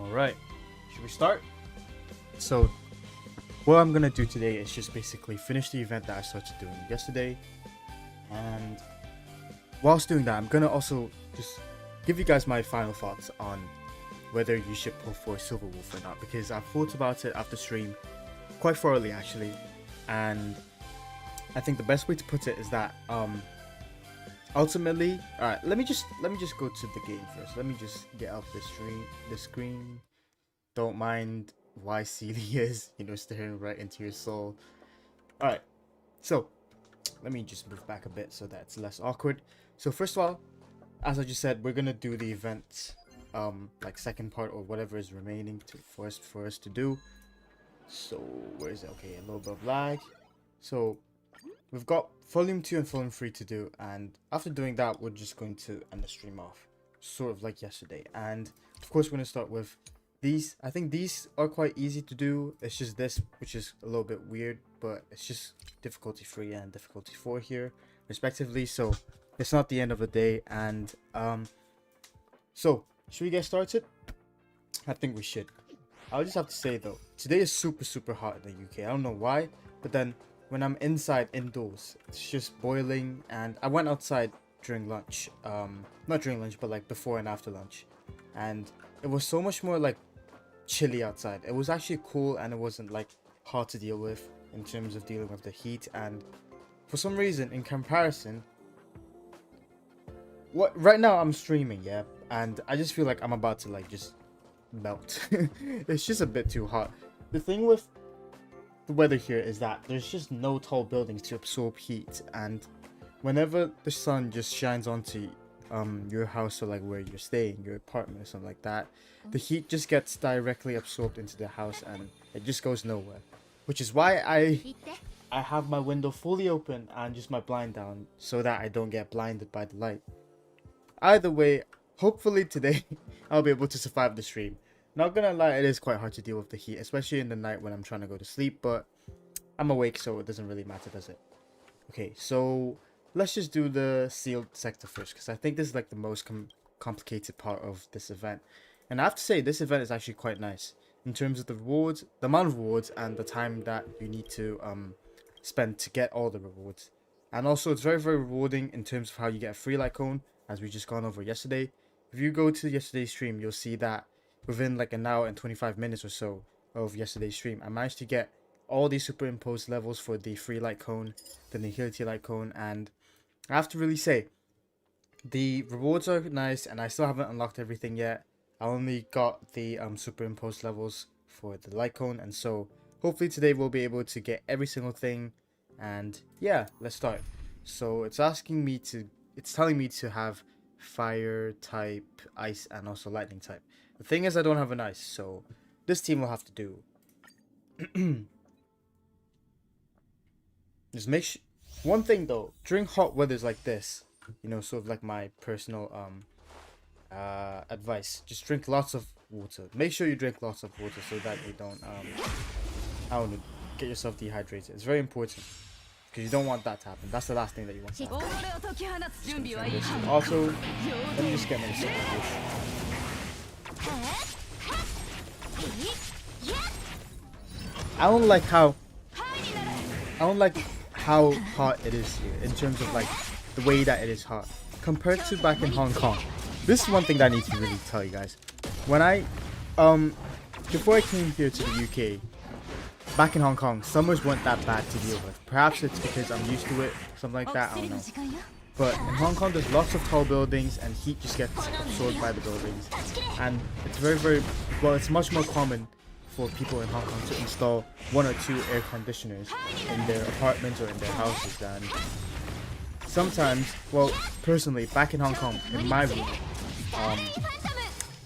Alright, should we start? So, what I'm gonna do today is just basically finish the event that I started doing yesterday. And whilst doing that, I'm gonna also just give you guys my final thoughts on whether you should pull for Silver Wolf or not, because I've thought about it after stream quite thoroughly actually, and I think the best way to put it is that ultimately, alright, let me just go to the game first. Let me just get up the screen. Don't mind why Celia is, staring right into your soul. Alright, so let me just move back a bit so that it's less awkward. So first of all, as I just said, we're gonna do the event like second part or whatever is remaining for us to do. So where is it? Okay, a little bit of lag. So we've got volume 2 and volume 3 to do, and after doing that we're just going to end the stream off, sort of like yesterday. And of course we're going to start with these. I think these are quite easy to do. It's just this which is a little bit weird, but it's just difficulty 3 and difficulty 4 here respectively, so it's not the end of the day. And so should we get started? I think we should. I'll just have to say though, today is super hot in the UK. I don't know why, but then when I'm indoors, it's just boiling. And I went outside during lunch, not during lunch, but like before and after lunch, and it was so much more like chilly outside. It was actually cool, and it wasn't like hard to deal with in terms of dealing with the heat. And for some reason, in comparison, right now I'm streaming, yeah, and I just feel like I'm about to like just melt. It's just a bit too hot. The thing with the weather here is that there's just no tall buildings to absorb heat, and whenever the sun just shines onto your house, or like where you're staying, your apartment or something like that, the heat just gets directly absorbed into the house and it just goes nowhere, which is why I have my window fully open and just my blind down so that I don't get blinded by the light. Either way, hopefully today I'll be able to survive the stream. Not gonna lie, it is quite hard to deal with the heat, especially in the night when I'm trying to go to sleep, but I'm awake, so it doesn't really matter, does it? Okay, so let's just do the sealed sector first, because I think this is like the most complicated part of this event. And I have to say, this event is actually quite nice in terms of the rewards, the amount of rewards, and the time that you need to spend to get all the rewards. And also, it's very rewarding in terms of how you get a free light cone, as we just gone over yesterday. If you go to yesterday's stream, you'll see that within like an hour and 25 minutes or so of yesterday's stream, I managed to get all these superimposed levels for the free light cone, the nihility light cone, and I have to really say, the rewards are nice, and I still haven't unlocked everything yet. I only got the superimposed levels for the light cone, and so hopefully today we'll be able to get every single thing. And yeah, let's start. So it's telling me to have fire type, ice, and also lightning type. The thing is, I don't have an ice, so this team will have to do. Just make sure. One thing though, during hot weathers like this, sort of like my personal advice, just drink lots of water. Make sure you drink lots of water so that you don't get yourself dehydrated. It's very important, because you don't want that to happen. That's the last thing that you want to happen. Also, let me just get my second push. I don't like how hot it is here in terms of like the way that it is hot compared to back in Hong Kong. This is one thing that I need to really tell you guys. When I before I came here to the UK, back in Hong Kong, summers weren't that bad to deal with. Perhaps it's because I'm used to it, something like that, I don't know. But in Hong Kong, there's lots of tall buildings, and heat just gets absorbed by the buildings. And it's it's much more common for people in Hong Kong to install 1 or 2 air conditioners in their apartments or in their houses. And sometimes, well, personally, back in Hong Kong, in my room,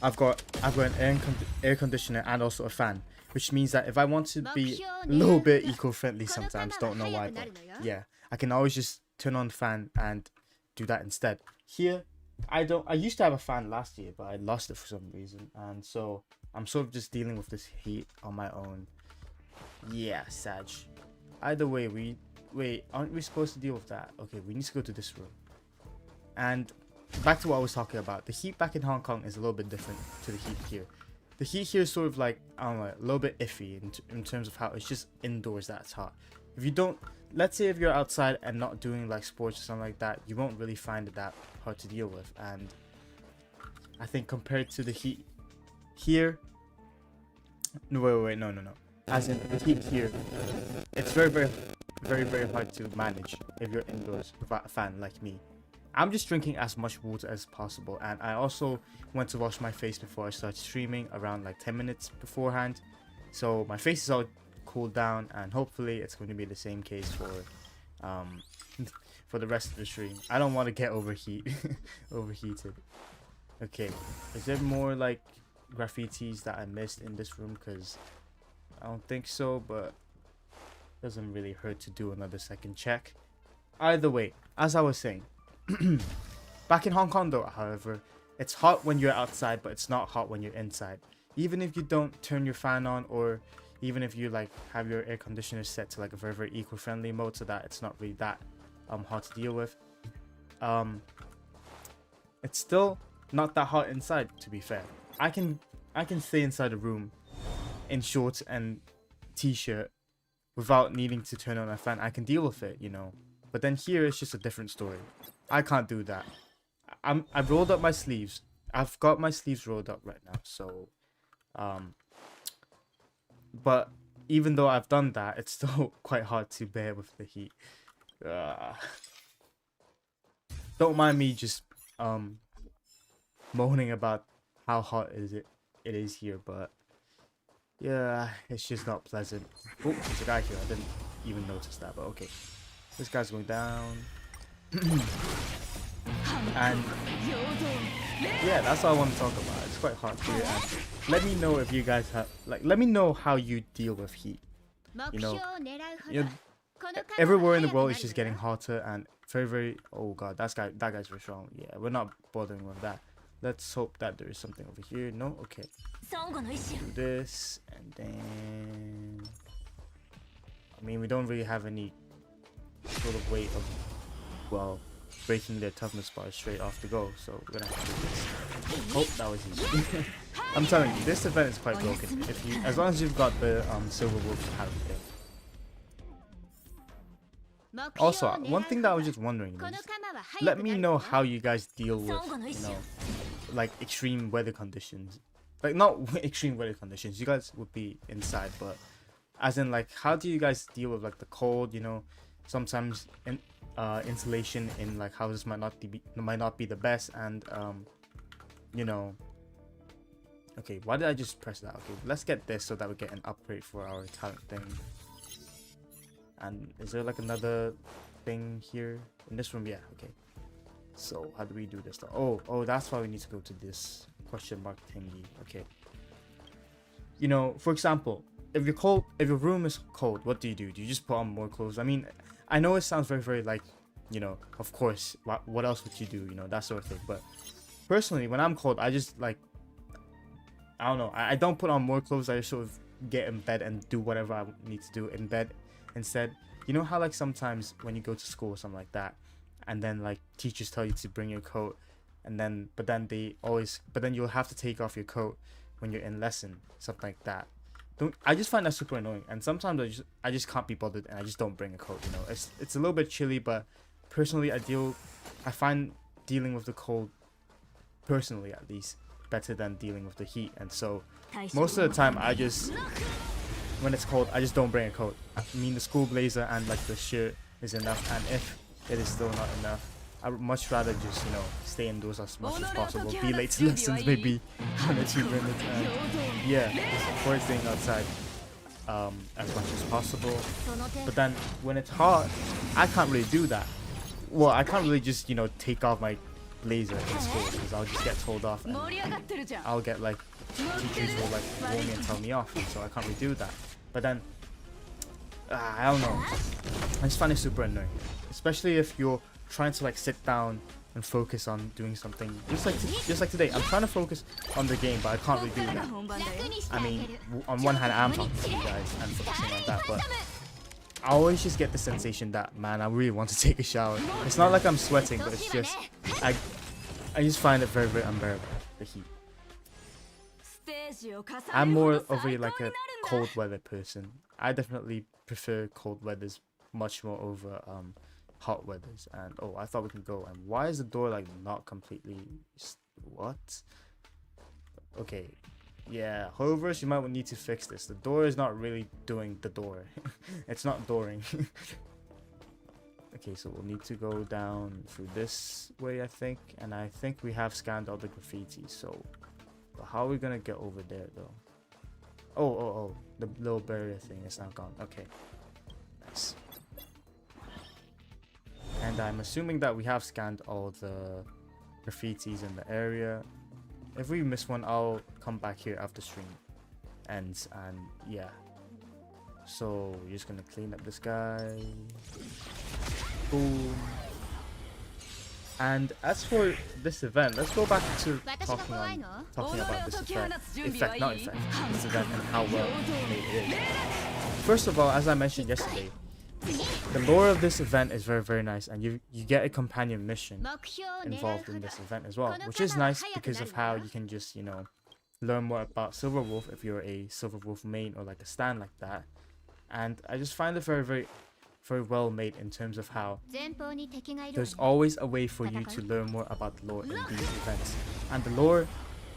I've got an air conditioner and also a fan, which means that if I want to be a little bit eco-friendly sometimes, don't know why, but yeah, I can always just turn on the fan and do that instead. Here, I used to have a fan last year, but I lost it for some reason, and so I'm sort of just dealing with this heat on my own. Yeah, Sag. Either way, wait, aren't we supposed to deal with that? Okay, we need to go to this room. And back to what I was talking about. The heat back in Hong Kong is a little bit different to the heat here. the heat here is sort of like, I don't know, a little bit iffy in terms of how it's just indoors that it's hot. If you don't, let's say if you're outside and not doing like sports or something like that, you won't really find it that hard to deal with. And I think compared to the heat here, no, wait, no. As in the heat here, it's very hard to manage if you're indoors without a fan like me. I'm just drinking as much water as possible, and I also went to wash my face before I started streaming around like 10 minutes beforehand, so my face is all cooled down, and hopefully it's going to be the same case for for the rest of the stream. I don't want to get overheated. Okay, is there more like graffitis that I missed in this room? Because I don't think so, but it doesn't really hurt to do another second check. Either way, as I was saying, back in Hong Kong though, however, it's hot when you're outside, but it's not hot when you're inside. Even if you don't turn your fan on, or even if you like have your air conditioner set to like a very eco-friendly mode so that it's not really that hot to deal with, it's still not that hot inside, to be fair. I can stay inside a room in shorts and t-shirt without needing to turn on a fan. I can deal with it, you know. But then here it's just a different story. I can't do that. I've rolled up my sleeves. I've got my sleeves rolled up right now, so but even though I've done that, it's still quite hard to bear with the heat. Don't mind me just moaning about how hot it is here, but yeah, it's just not pleasant. Oh, there's a guy here. I didn't even notice that, but okay. This guy's going down. And yeah, that's all I want to talk about. It's quite hot here. And let me know if you guys have, like, let me know how you deal with heat. You know, everywhere in the world is just getting hotter and very, oh god, that guy's very strong. Yeah, we're not bothering with that. Let's hope that there is something over here. No? Okay. Do this, and then I mean, we don't really have any sort of way of, well, breaking their toughness bars straight off the go, so we're gonna have to do this. Oh, that was easy. I'm telling you, this event is quite broken. If you, as long as you've got the silver wolf pattern thing. Also, one thing that I was just wondering is, let me know how you guys deal with, you know, like extreme weather conditions. Like, not extreme weather conditions, you guys would be inside, but as in, like, how do you guys deal with like the cold? You know, sometimes insulation in like houses might not be the best, and you know. Okay, why did I just press that? Okay, let's get this so that we get an upgrade for our talent thing. And is there like another thing here in this room? Yeah, okay. So how do we do this? Oh, that's why we need to go to this question mark thingy. Okay. You know, for example, if you're cold, if your room is cold, what do? Do you just put on more clothes? I mean, I know it sounds very like, you know, of course, what else would you do? You know, that sort of thing. But personally, when I'm cold, I just like, I don't know, I don't put on more clothes. I just sort of get in bed and do whatever I need to do in bed instead. You know how like sometimes when you go to school or something like that, and then like teachers tell you to bring your coat, and then but then you'll have to take off your coat when you're in lesson, something like that. I just find that super annoying, and sometimes I just can't be bothered, and I just don't bring a coat. You know, it's a little bit chilly, but personally I find dealing with the cold, personally at least, better than dealing with the heat. And so most of the time when it's cold, I just don't bring a coat. I mean, the school blazer and like the shirt is enough, and if it is still not enough, I would much rather just, you know, stay indoors as much as possible, be late to lessons maybe 1 or 2 minutes, and yeah, just avoid staying outside as much as possible. But then when it's hot, I can't really do that. Well, I can't really just, you know, take off my blazer in school, because I'll just get told off, and I'll get like, teachers will like warn me and tell me off, and so I can't really do that. But then I don't know, I just find it super annoying, especially if you're trying to like sit down and focus on doing something. Just like today, I'm trying to focus on the game, but I can't really do that. I mean, on one hand, I'm talking to you guys and focusing on that, but I always just get the sensation that, man, I really want to take a shower. It's not like I'm sweating, but it's just I just find it very unbearable, the heat. I'm more of a like a cold weather person. I definitely prefer cold weathers much more over hot weathers. And oh, I thought we can go. And why is the door like not completely what? Okay, yeah, Hoververse, you might need to fix this. The door is not really doing the door. It's not dooring. Okay, so we'll need to go down through this way, I think. And I think we have scanned all the graffiti, so... But how are we gonna get over there, though? Oh, the little barrier thing is now gone. Okay, nice. And I'm assuming that we have scanned all the graffitis in the area. If we miss one, I'll come back here after stream ends, and yeah. So we're just gonna clean up this guy. Boom. And as for this event, let's go back to talking about this event. This event and how well made it is. First of all, as I mentioned yesterday, the lore of this event is very, very nice, and you get a companion mission involved in this event as well, which is nice because of how you can just, you know, learn more about Silver Wolf if you're a Silver Wolf main or like a stan like that. And I just find it very, very, very well made in terms of how there's always a way for you to learn more about the lore in these events. And the lore,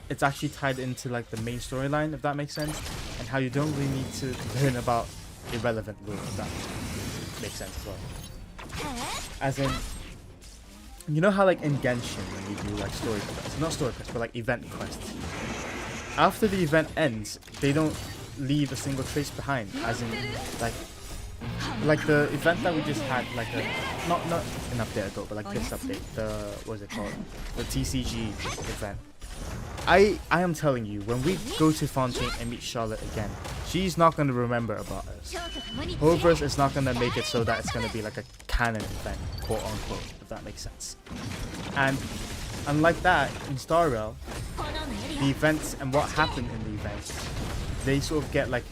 it's actually tied into like the main storyline, if that makes sense, and how you don't really need to learn about irrelevant lore, if that makes sense as well. As in, you know how like in Genshin when you do like story quests, not story quests, but like event quests, after the event ends, they don't leave a single trace behind, as in like the event that we just had, like a not an update at all, but like this update, the what's it called, the TCG event. I am telling you, when we go to Fontaine and meet Charlotte again, she's not going to remember about us. Hoververse is not going to make it so that it's going to be like a canon event, quote unquote, if that makes sense. And unlike that, in Star Rail, the events and what happened in the events, they sort of get like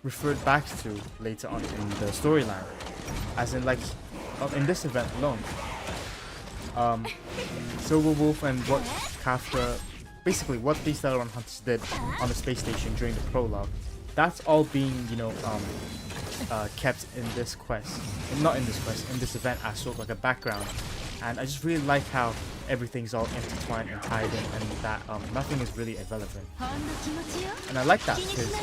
referred back to later on in the storyline. As in like, in this event alone, Silver Wolf and what Kafka, basically what these Starhunt hunters did on the space station during the prologue, that's all being, you know, kept in this quest, not in this quest, in this event as sort of like a background. And I just really like how everything's all intertwined and tied in, and that nothing is really irrelevant. And I like that because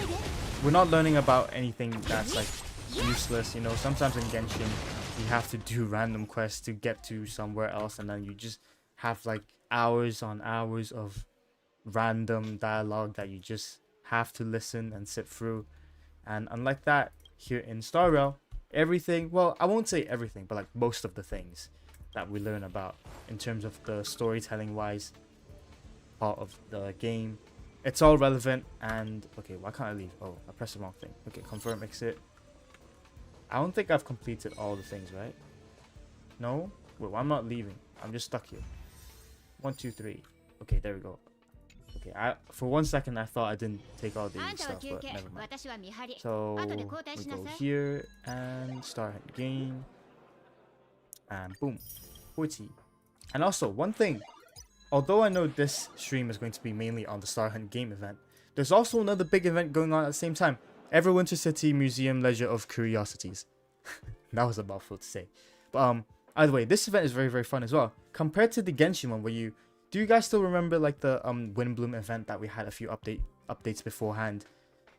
we're not learning about anything that's like useless, you know. Sometimes in Genshin you have to do random quests to get to somewhere else, and then you just have like hours on hours of random dialogue that you just have to listen and sit through. And unlike that, here in Star Rail, everything, well, I won't say everything, but like most of the things that we learn about in terms of the storytelling wise part of the game, it's all relevant. And okay, why can't I leave? Oh, I pressed the wrong thing. Okay, confirm exit. I don't think I've completed all the things, right? No? Wait, well, I'm not leaving. I'm just stuck here. 1, 2, 3. Okay, there we go. Okay, for 1 second I thought I didn't take all the stuff, but never mind. So we go here and Starhunt Game, and boom, 40. And also one thing, although I know this stream is going to be mainly on the Starhunt Game event, there's also another big event going on at the same time. Everwinter City Museum Leisure of Curiosities. That was a mouthful to say. But either way, this event is very, very fun as well. Compared to the Genshin one, where do you guys still remember like the Windbloom event that we had a few updates beforehand?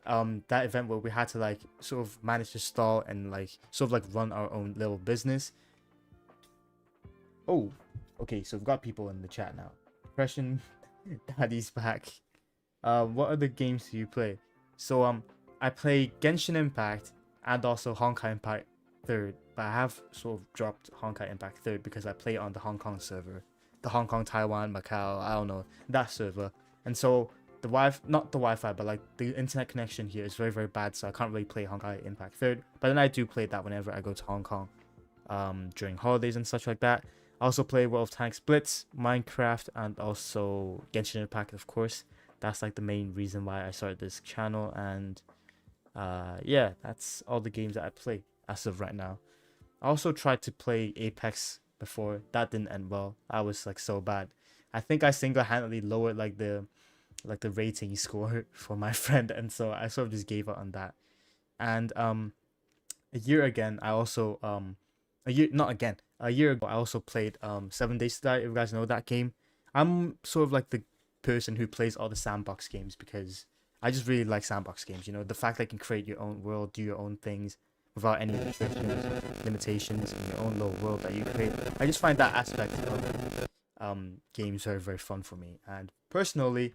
That event where we had to like sort of manage to stall and like sort of like run our own little business. Oh, okay, so we've got people in the chat now. Depression Daddy's back. What other games do you play? So I play Genshin Impact and also Honkai Impact 3rd, but I have sort of dropped Honkai Impact 3rd because I play on the Hong Kong server. The Hong Kong, Taiwan, Macau, I don't know, that server. And so the not the Wi-Fi, but like the internet connection here is very, very bad, so I can't really play Honkai Impact 3rd. But then I do play that whenever I go to Hong Kong, during holidays and such like that. I also play World of Tanks Blitz, Minecraft, and also Genshin Impact, of course. That's like the main reason why I started this channel. And yeah, that's all the games that I play as of right now. I also tried to play Apex before. That didn't end well. I was like so bad. I think I single-handedly lowered like the like the rating score for my friend, and so I sort of just gave up on that. And a year again, I also a year not again a year ago I also played 7 Days to Die. If you guys know that game, I'm sort of like the person who plays all the sandbox games because I just really like sandbox games. You know, the fact that you can create your own world, do your own things without any restrictions, limitations in your own little world that you create. I just find that aspect of games very, very fun for me. And personally,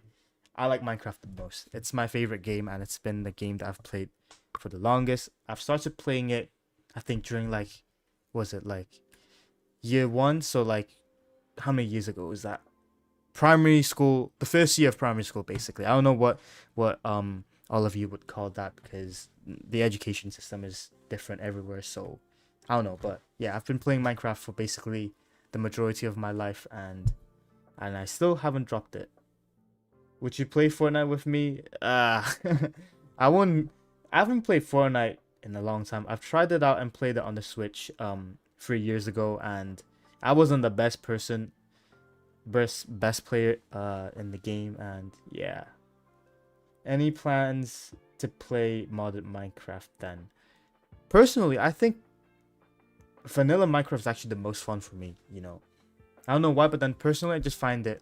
I like Minecraft the most. It's my favorite game, and it's been the game that I've played for the longest. I've started playing it, I think, during like, was it like year one? So like, how many years ago was that? Primary school, the first year of primary school, basically. I don't know what all of you would call that because the education system is different everywhere. So I don't know, but yeah, I've been playing Minecraft for basically the majority of my life, and I still haven't dropped it. Would you play Fortnite with me? I wouldn't. I haven't played Fortnite in a long time. I've tried it out and played it on the Switch 3 years ago, and I wasn't the best player in the game. And yeah, any plans to play modded Minecraft then? Personally, I think vanilla Minecraft is actually the most fun for me. You know, I don't know why, but then personally, I just find it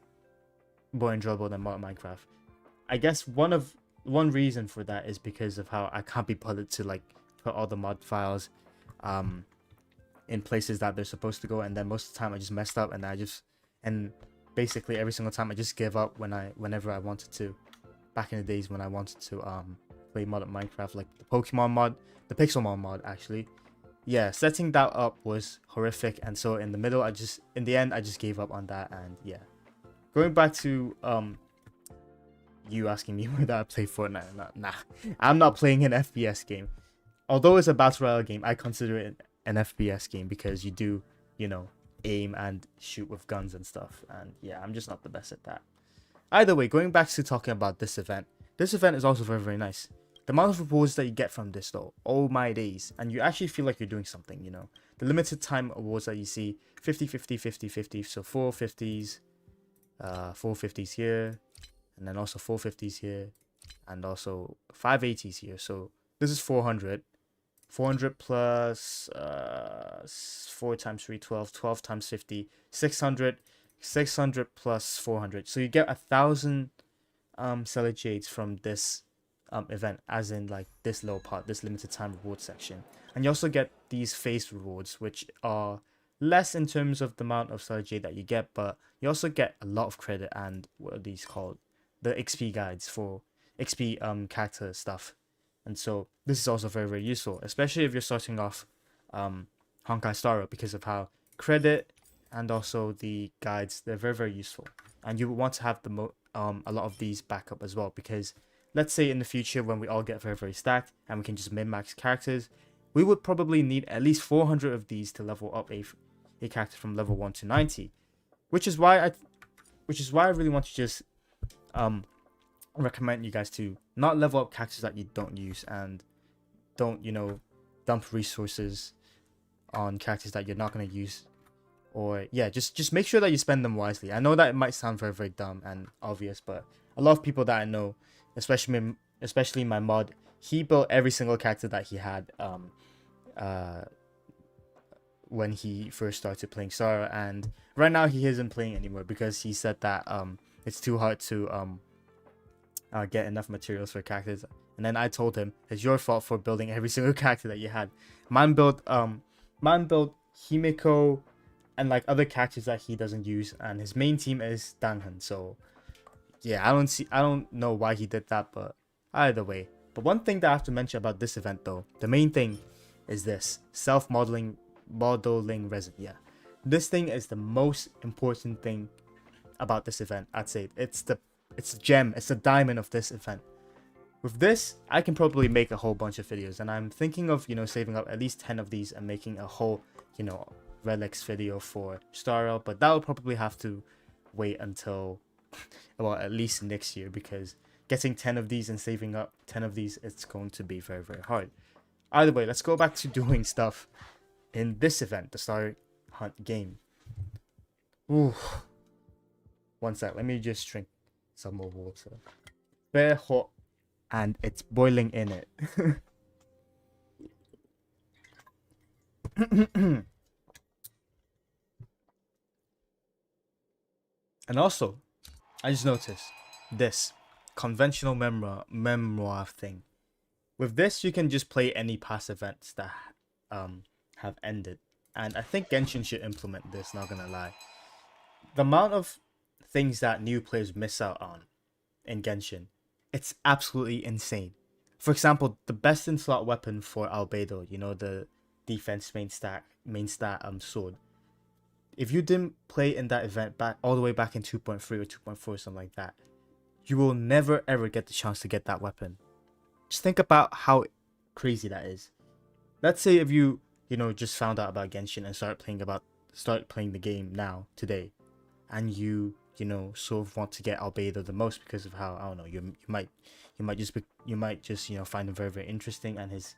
more enjoyable than modded Minecraft. I guess one reason for that is because of how I can't be bothered to like put all the mod files in places that they're supposed to go, and then most of the time I just messed up, and basically every single time I just give up whenever I wanted to. Back in the days when I wanted to play modded Minecraft, like the Pokemon mod, the Pixelmon mod actually. Yeah, setting that up was horrific, and so in the end I just gave up on that. And yeah, going back to you asking me whether I play Fortnite or not. Nah, I'm not playing an FPS game. Although it's a battle royale game, I consider it an FPS game because you do, you know, aim and shoot with guns and stuff. And yeah, I'm just not the best at that. Either way, going back to talking about this event is also very, very nice. The amount of rewards that you get from this though, oh my days, and you actually feel like you're doing something, you know. The limited time awards that you see, 50, 50, 50, 50, so 4 50s, 4 50s here, and then also 4 50s here, and also 5 80s here. So this is 400 plus 4 times 3, 12, 12 times 50, 600 plus 400. So you get 1,000 Cellar Jades from this event, as in like this little part, this limited time reward section. And you also get these face rewards, which are less in terms of the amount of Cellar Jade that you get, but you also get a lot of credit and what are these called? The XP guides for XP character stuff. And so this is also very, very useful, especially if you're starting off Honkai Star Rail, because of how credit and also the guides, they're very, very useful. And you want to have a lot of these backup as well, because let's say in the future when we all get very, very stacked and we can just min-max characters, we would probably need at least 400 of these to level up a character from level 1 to 90, which is why I really want to just recommend you guys to not level up characters that you don't use, and don't, you know, dump resources on characters that you're not going to use. Or yeah, just make sure that you spend them wisely. I know that it might sound very, very dumb and obvious, but a lot of people that I know, especially my mod, he built every single character that he had when he first started playing Star, and right now he isn't playing anymore because he said that it's too hard to get enough materials for characters. And then I told him, it's your fault for building every single character that you had. Man built Himiko and like other characters that he doesn't use, and his main team is Danhan. So yeah, I don't know why he did that, but either way. But one thing that I have to mention about this event though, the main thing is this modeling resin. Yeah, this thing is the most important thing about this event. I'd say it's the gem, it's the diamond of this event. With this, I can probably make a whole bunch of videos, and I'm thinking of, you know, saving up at least 10 of these and making a whole, you know, relics video for Star Rail, but that will probably have to wait until well, at least next year, because getting 10 of these and saving up 10 of these, it's going to be very, very hard. Either way, let's go back to doing stuff in this event, the Starhunt game. Ooh. One sec, let me just drink some more water. Very hot, and it's boiling in it. And also, I just noticed this conventional memoir thing. With this, you can just play any past events that have ended, and I think Genshin should implement this. Not gonna lie, the amount of things that new players miss out on in Genshin, it's absolutely insane. For example, the best in slot weapon for Albedo, you know, the defense main stat sword. If you didn't play in that event back all the way back in 2.3 or 2.4 something like that, you will never ever get the chance to get that weapon. Just think about how crazy that is. Let's say if you just found out about Genshin and start playing the game now today, and you sort of want to get Albedo the most because of how, I don't know, you might just find him very, very interesting, and his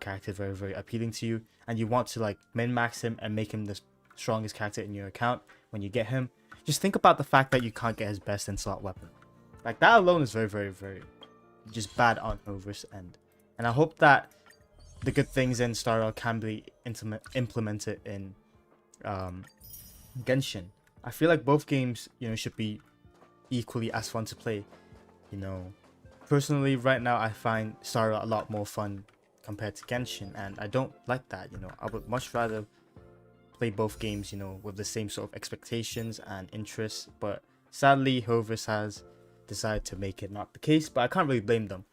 character very, very appealing to you, and you want to like min-max him and make him the strongest character in your account when you get him. Just think about the fact that you can't get his best in slot weapon. Like, that alone is very, very, very just bad on Hover's end. And I hope that the good things in Starhunt can be implemented in Genshin. I feel like both games, should be equally as fun to play. Personally, right now I find Starhunt a lot more fun compared to Genshin, and I don't like that. I would much rather play both games, with the same sort of expectations and interests. But sadly, Hovis has decided to make it not the case, but I can't really blame them.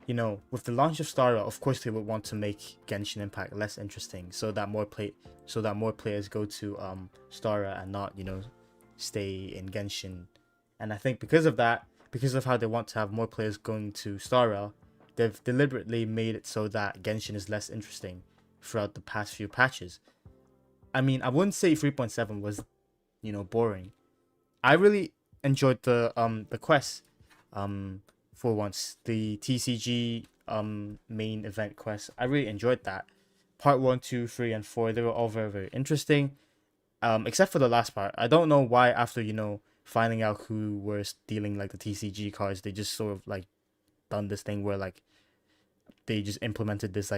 With the launch of Starhunt, of course they would want to make Genshin Impact less interesting, so that more players go to Starhunt and not, stay in Genshin. And I think because of that, because of how they want to have more players going to Starhunt, they've deliberately made it so that Genshin is less interesting throughout the past few patches. I mean, I wouldn't say 3.7 was, boring. I really enjoyed the quests. For once, the TCG main event quest, I really enjoyed that. Part 1, 2, 3, and 4, they were all very, very interesting. Except for the last part. I don't know why after, finding out who were stealing like the TCG cards, they just sort of like done this thing where like they just implemented this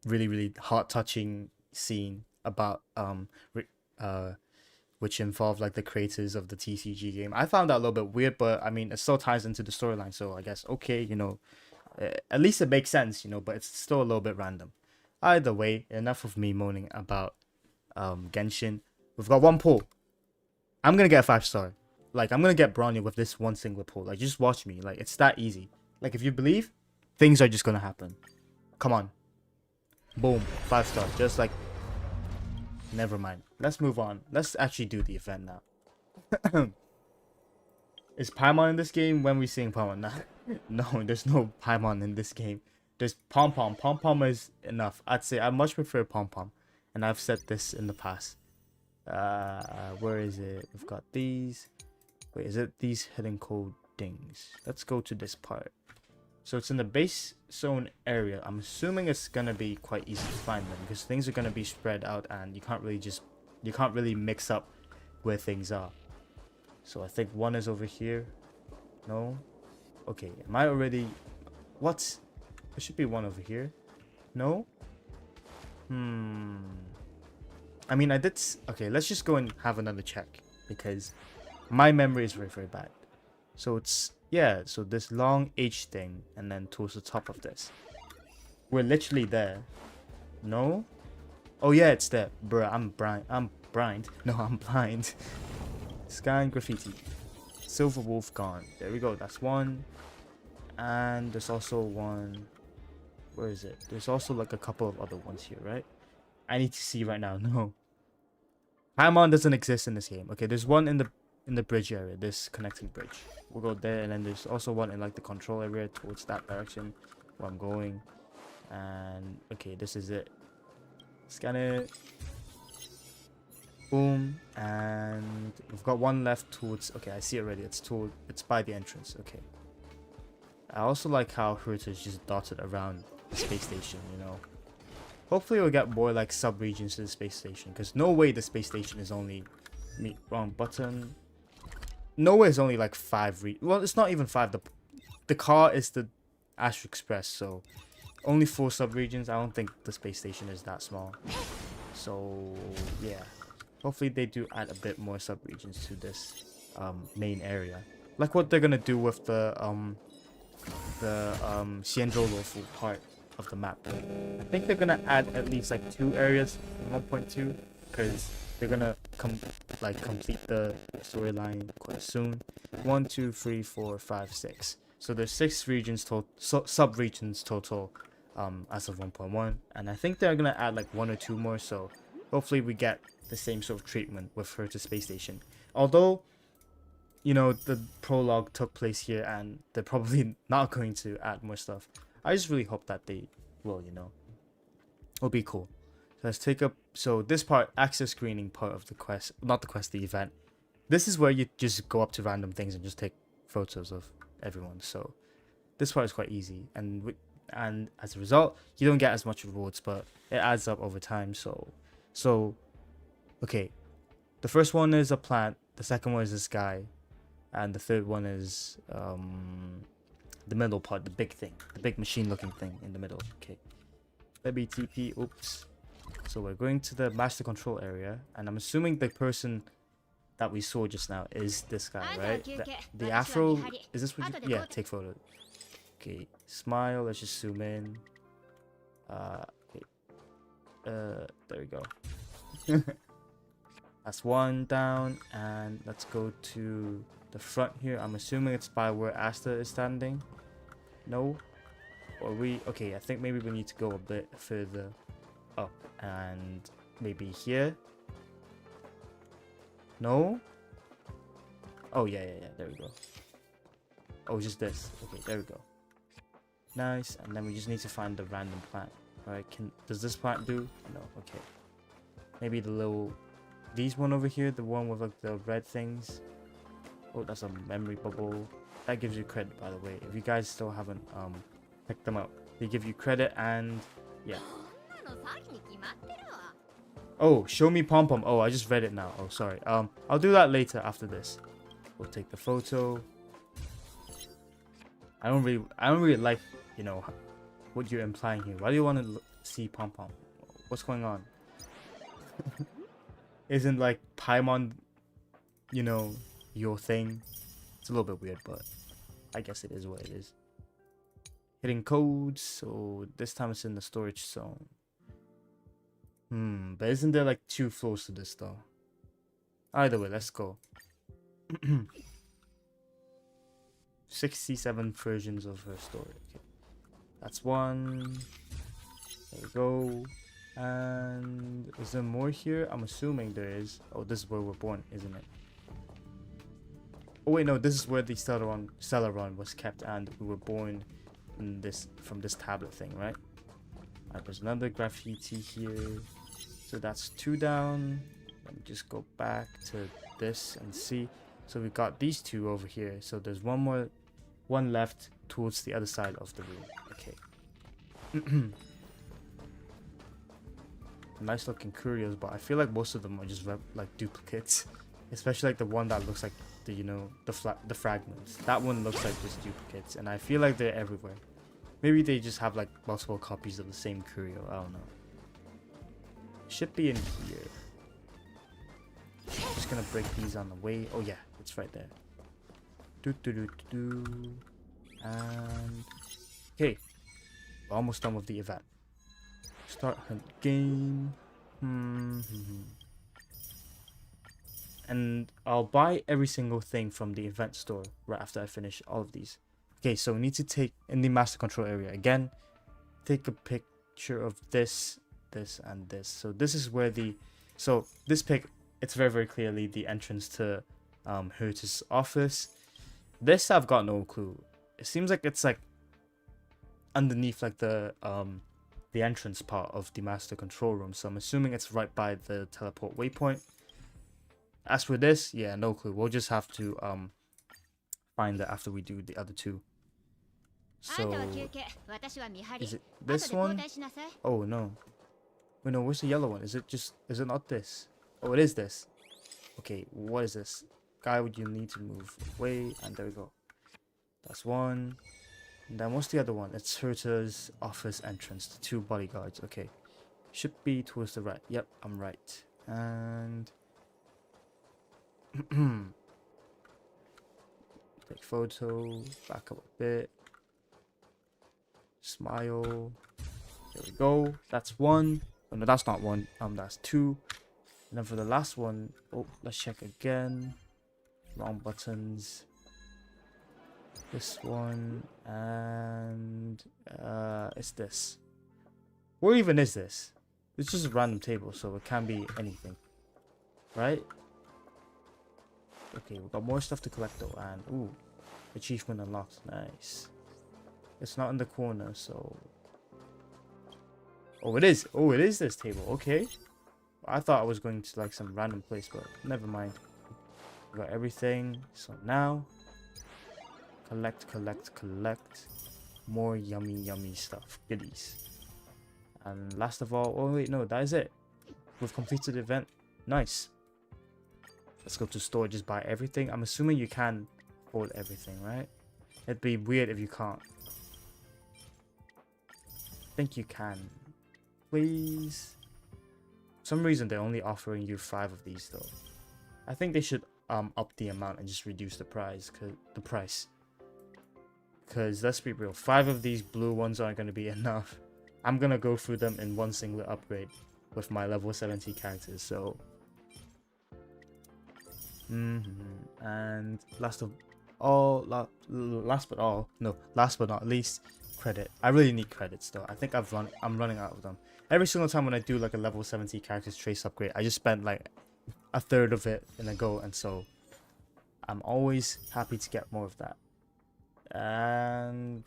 really, really heart touching scene about which involved like the creators of the TCG game. I found that a little bit weird, but I mean, it still ties into the storyline, so I guess okay, at least it makes sense, but it's still a little bit random. Either way, enough of me moaning about Genshin. We've got one pull. I'm gonna get a 5-star. Like, I'm gonna get Bronya with this one single pull. Like, just watch me. Like, it's that easy. Like, if you believe, things are just gonna happen. Come on. Boom. 5-star. Just like, never mind. Let's move on. Let's actually do the event now. Is Paimon in this game? When we seeing Paimon? Nah. No, there's no Paimon in this game. There's Pom Pom. Pom Pom is enough. I'd say I much prefer Pom Pom, and I've said this in the past. Where is it? We've got these. Wait, is it these hidden codings? Let's go to this part. So it's in the base zone area. I'm assuming it's gonna be quite easy to find them because things are gonna be spread out, and you can't really mix up where things are. So I think one is over here. No. Okay, am I already? What? There should be one over here. No? I mean, okay, let's just go and have another check because my memory is very, very bad. So it's, yeah, so this long H thing and then towards the top of this. We're literally there. No? Oh yeah, it's there. Bruh, I'm blind. No, I'm blind. Scan graffiti. Silver wolf gone. There we go, that's one. And there's also one. Where is it? There's also like a couple of other ones here, right? I need to see right now. No. Paimon doesn't exist in this game. Okay, there's one in the bridge area, this connecting bridge. We'll go there, and then there's also one in like the control area towards that direction where I'm going. And okay, this is it. Scan it. Boom. And we've got one left towards, okay, I see it already. It's by the entrance. Okay. I also like how Hirta is just dotted around the space station, Hopefully we'll get more like sub-regions to the space station, because no way the space station is only Wrong button. Nowhere is only like 5 well, it's not even 5. The car is the Astro Express, so only 4 sub-regions. I don't think the space station is that small. So yeah, hopefully they do add a bit more sub-regions to this main area, like what they're gonna do with the Xianzhou part of the map. I think they're gonna add at least like 2 areas in 1.2, because they're gonna complete the storyline quite soon. 1, 2, 3, 4, 5, 6. So there's 6 regions sub-regions total as of 1.1, and I think they're gonna add like 1 or 2 more. So hopefully we get the same sort of treatment with her to space station. Although, you know, the prologue took place here, and they're probably not going to add more stuff. I just really hope that they will, you know. It'll be cool. So let's take up. So this part, access screening part of the quest, not the quest, the event. This is where you just go up to random things and just take photos of everyone. So this part is quite easy, and as a result, you don't get as much rewards, but it adds up over time. So okay, the first one is a plant. The second one is this guy. And the third one is the middle part, the big thing, the big machine-looking thing in the middle. Okay, let me TP. Oops. So we're going to the master control area, and I'm assuming the person that we saw just now is this guy, right? The afro. Is this what you? Yeah, take photo. Okay, smile. Let's just zoom in. Okay. There we go. That's 1 down, and let's go to the front here. I'm assuming it's by where Asta is standing. No? Or we... Okay, I think maybe we need to go a bit further up. And maybe here? No? Oh, yeah. There we go. Oh, just this. Okay, there we go. Nice. And then we just need to find the random plant. Alright, does this plant do? No, okay. Maybe the little... These one over here, the one with like the red things. Oh, that's a memory bubble. That gives you credit, by the way. If you guys still haven't picked them up, they give you credit, and yeah. Oh, show me pom pom. Oh, I just read it now. Oh, sorry. I'll do that later after this. We'll take the photo. I don't really like, you know, what you're implying here. Why do you want to see pom pom? What's going on? Isn't like Paimon, you know, your thing? It's a little bit weird, but I guess it is what it is. Hitting codes, so this time it's in the storage zone. But isn't there like 2 floors to this though? Either way, let's go. 67 versions of her story. Okay. That's 1. There we go. And is there more here? I'm assuming there is. Oh, this is where we're born, isn't it? Oh wait, no, this is where the Celeron was kept, and we were born in from this tablet thing, right? Alright, there's another graffiti here. So that's 2 down. Let me just go back to this and see. So we got these 2 over here. So there's one left towards the other side of the room. Okay. Nice looking curios, but I feel like most of them are just like duplicates, especially like the one that looks like the, you know, the fragments. That one looks like just duplicates, and I feel like they're everywhere. Maybe they just have like multiple copies of the same curio. I don't know. Should be in here. Just gonna break these on the way. Oh yeah, it's right there. And okay, we're almost done with the event. Starhunt Game. And I'll buy every single thing from the event store right after I finish all of these. Okay, so we need to take in the master control area again. Take a picture of this, and this. So this is where this pic, it's very clearly the entrance to Herta's office. This I've got no clue. It seems like it's like underneath like the entrance part of the master control room, so I'm assuming it's right by the teleport waypoint. As for this, yeah, no clue. We'll just have to find that after we do the other 2. So is it this one? Oh no. Wait, no, where's the yellow one? Is it not this? Oh, it is this. Okay, what is this? Guy, would you need to move away? And there we go. That's one. And then what's the other one? It's Herta's office entrance. The 2 bodyguards. Okay. Should be towards the right. Yep, I'm right. And take photo. Back up a bit. Smile. There we go. That's 1. Oh no, that's not 1. That's 2. And then for the last one, oh, let's check again. Wrong buttons. This one, and it's this. What even is this? It's just a random table, so it can be anything, right? Okay, we've got more stuff to collect though, and ooh, achievement unlocked. Nice. It's not in the corner, so. Oh, it is. Oh, it is this table. Okay. I thought I was going to like some random place, but never mind. We got everything. So now. Collect more yummy stuff, goodies. And last of all, oh wait, no, that is it. We've completed the event. Nice. Let's go to store, just buy everything. I'm assuming you can hold everything, right? It'd be weird if you can't. I think you can. Please. For some reason they're only offering you 5 of these though. I think they should up the amount and just reduce the price, because let's be real, 5 of these blue ones aren't going to be enough. I'm going to go through them in one single upgrade with my level 70 characters, so. And last but not least, credit. I really need credits though. I think I'm running out of them. Every single time when I do like a level 70 characters trace upgrade, I just spend like a third of it in a go, and so I'm always happy to get more of that. And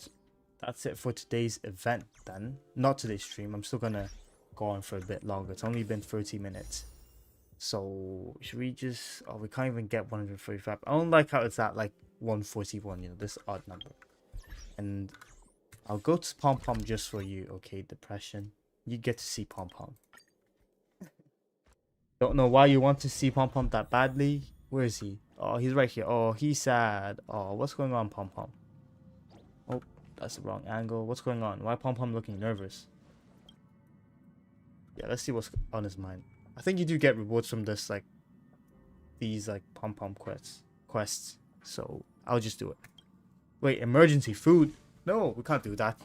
that's it for today's event then. Not today's stream. I'm still gonna go on for a bit longer. It's only been 30 minutes. So should we just, oh, we can't even get 145. I don't like how it's at like 141, you know, this odd number. And I'll go to Pom Pom just for you, okay, Depression. You get to see Pom Pom. Don't know why you want to see Pom Pom that badly. Where is he? Oh, he's right here. Oh, he's sad. Oh, what's going on, Pom Pom? Oh, that's the wrong angle. What's going on? Why Pom Pom looking nervous? Yeah, let's see what's on his mind. I think you do get rewards from this, like, these, like, Pom Pom quests. So, I'll just do it. Wait, emergency food? No, we can't do that.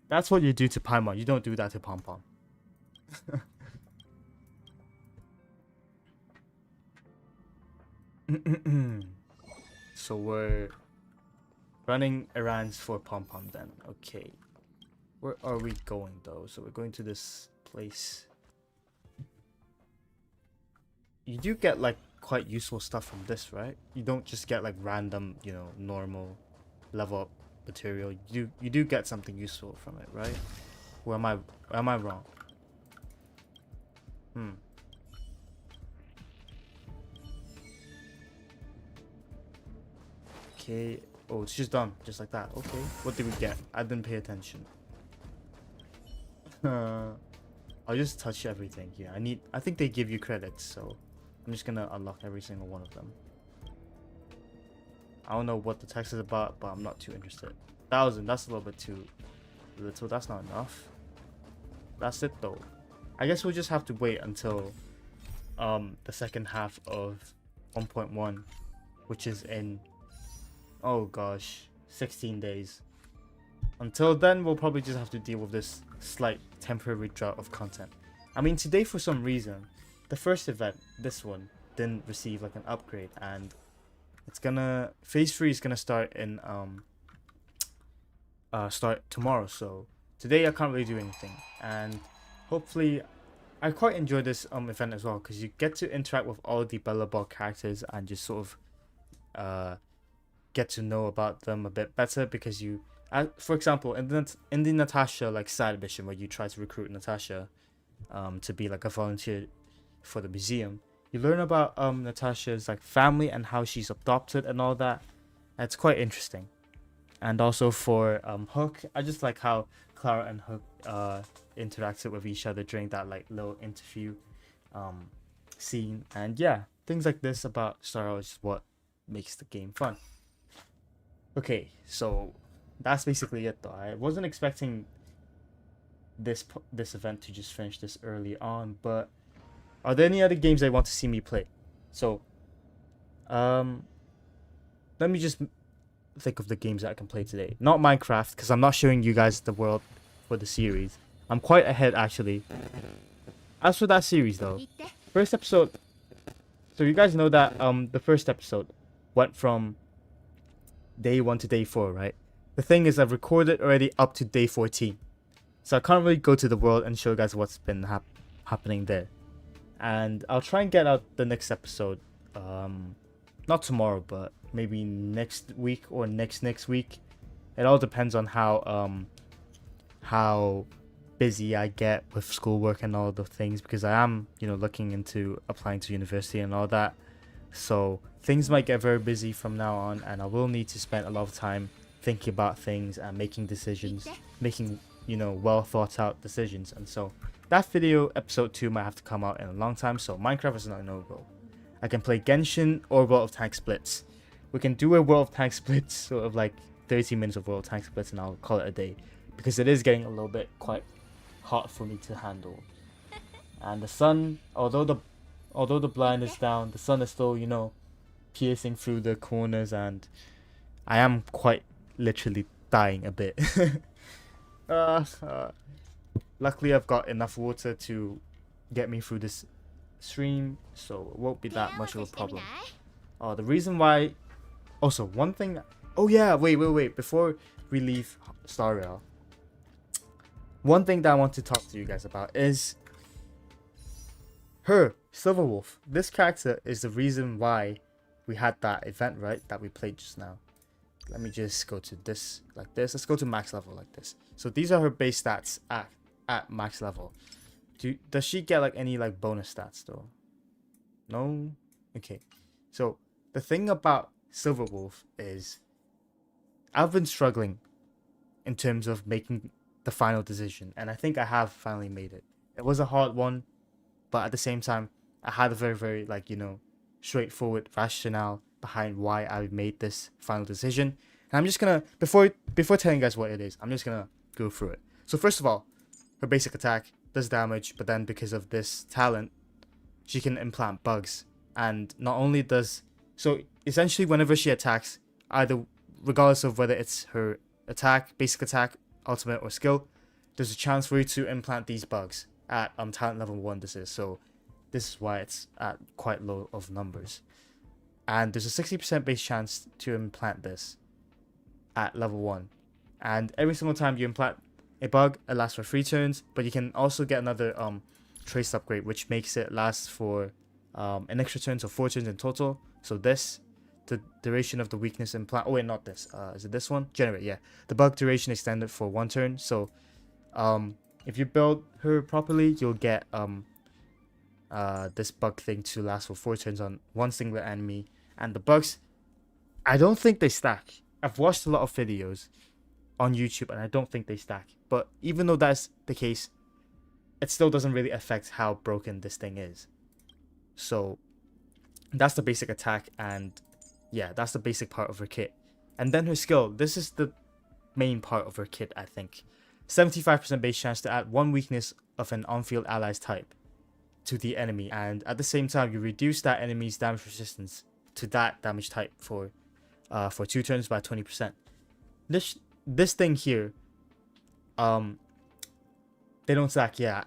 That's what you do to Paimon. You don't do that to Pom Pom. So we're running errands for Pom Pom then. Okay. Where are we going though? So we're going to this place. You do get like quite useful stuff from this, right? You don't just get like random, you know, normal level up material. You do get something useful from it, right? Or am I wrong? Okay. Oh, it's just done, just like that. Okay. What did we get? I didn't pay attention. I'll just touch everything here. I think they give you credits, so I'm just gonna unlock every single one of them. I don't know what the text is about, but I'm not too interested. 1,000, that's a little bit too little. That's not enough. That's it though. I guess we'll just have to wait until the second half of 1.1, which is in, oh gosh, 16 days. Until then, we'll probably just have to deal with this slight temporary drought of content. I mean, today for some reason, the first event, this one, didn't receive like an upgrade, and it's gonna, phase 3 is gonna start in start tomorrow. So today I can't really do anything, and hopefully I quite enjoy this event as well, because you get to interact with all the Bellabog characters and just sort of get to know about them a bit better, because you, for example, in the Natasha like side mission where you try to recruit Natasha to be like a volunteer for the museum, you learn about Natasha's like family and how she's adopted and all that. It's quite interesting. And also for Hook, I just like how Clara and Hook interacted with each other during that like little interview scene. And yeah, things like this about Starhunt is what makes the game fun. Okay, so that's basically it though. I wasn't expecting this event to just finish this early on, but are there any other games they want to see me play? So let me just think of the games that I can play today. Not Minecraft, because I'm not showing you guys the world for the series. I'm quite ahead actually. As for that series though, first episode, so you guys know that the first episode went from day 1 to day 4, right? The thing is, I've recorded already up to day 14, so I can't really go to the world and show you guys what's been happening there. And I'll try and get out the next episode, not tomorrow, but maybe next week or next week. It all depends on how busy I get with schoolwork and all the things, because I am, you know, looking into applying to university and all that. So things might get very busy from now on, and I will need to spend a lot of time thinking about things and making decisions, making, you know, well thought out decisions. And so that video, episode 2, might have to come out in a long time. So Minecraft is not a no-go. I can play Genshin or World of Tank Splits. We can do a World of Tank Splits, sort of like 30 minutes of World of Tank Splits, and I'll call it a day, because it is getting a little bit quite hot for me to handle. And the sun, although the blind is down, the sun is still, you know, piercing through the corners, and I am quite literally dying a bit. Luckily I've got enough water to get me through this stream, so it won't be that much of a problem. The reason why, also one thing, oh yeah, wait, before we leave Star Rail, one thing that I want to talk to you guys about is her, Silverwolf. This character is the reason why we had that event, right, that we played just now. Let me just go to this like this. Let's go to max level like this. So these are her base stats at max level. Does she get like any like bonus stats though? No? Okay. So the thing about Silverwolf is I've been struggling in terms of making the final decision, and I think I have finally made it. It was a hard one, but at the same time I had a very like, you know, straightforward rationale behind why I made this final decision. And I'm just gonna, before telling you guys what it is, I'm just gonna go through it. So first of all, her basic attack does damage, but then because of this talent, she can implant bugs. And not only does, so essentially whenever she attacks, either regardless of whether it's her attack, basic attack, ultimate, or skill, there's a chance for you to implant these bugs at talent level 1 this is. So this is why it's at quite low of numbers. And there's a 60% base chance to implant this at level 1. And every single time you implant a bug, it lasts for 3 turns, but you can also get another trace upgrade, which makes it last for an extra turn, so 4 turns in total. So this, the duration of the weakness implant, oh wait, not this, is it this one? Generate, yeah. The bug duration extended for 1 turn, so if you build her properly, you'll get this bug thing to last for 4 turns on one single enemy. And the bugs, I don't think they stack. I've watched a lot of videos on YouTube and I don't think they stack. But even though that's the case, it still doesn't really affect how broken this thing is. So that's the basic attack, and yeah, that's the basic part of her kit. And then her skill, this is the main part of her kit, I think. 75% base chance to add 1 weakness of an on-field ally's type to the enemy, and at the same time you reduce that enemy's damage resistance to that damage type for 2 turns by 20%. This thing here, they don't stack. Yeah,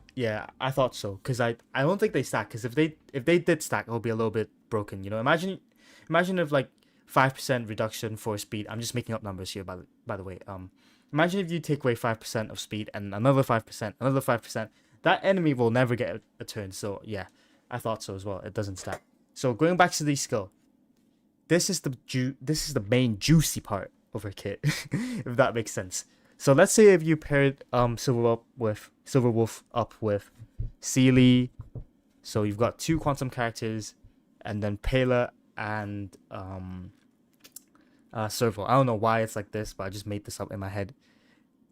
I thought so, because I don't think they stack, because if they did stack, it'll be a little bit broken, you know. Imagine if like 5% reduction for speed. I'm just making up numbers here, by the way. Imagine if you take away 5% of speed and another 5%, that enemy will never get a turn. So yeah, I thought so as well. It doesn't stack. So going back to the skill, this is the main juicy part of her kit, if that makes sense. So let's say if you paired Silverwolf up with Sealy, so you've got 2 quantum characters, and then Pela and Serval. I don't know why it's like this, but I just made this up in my head.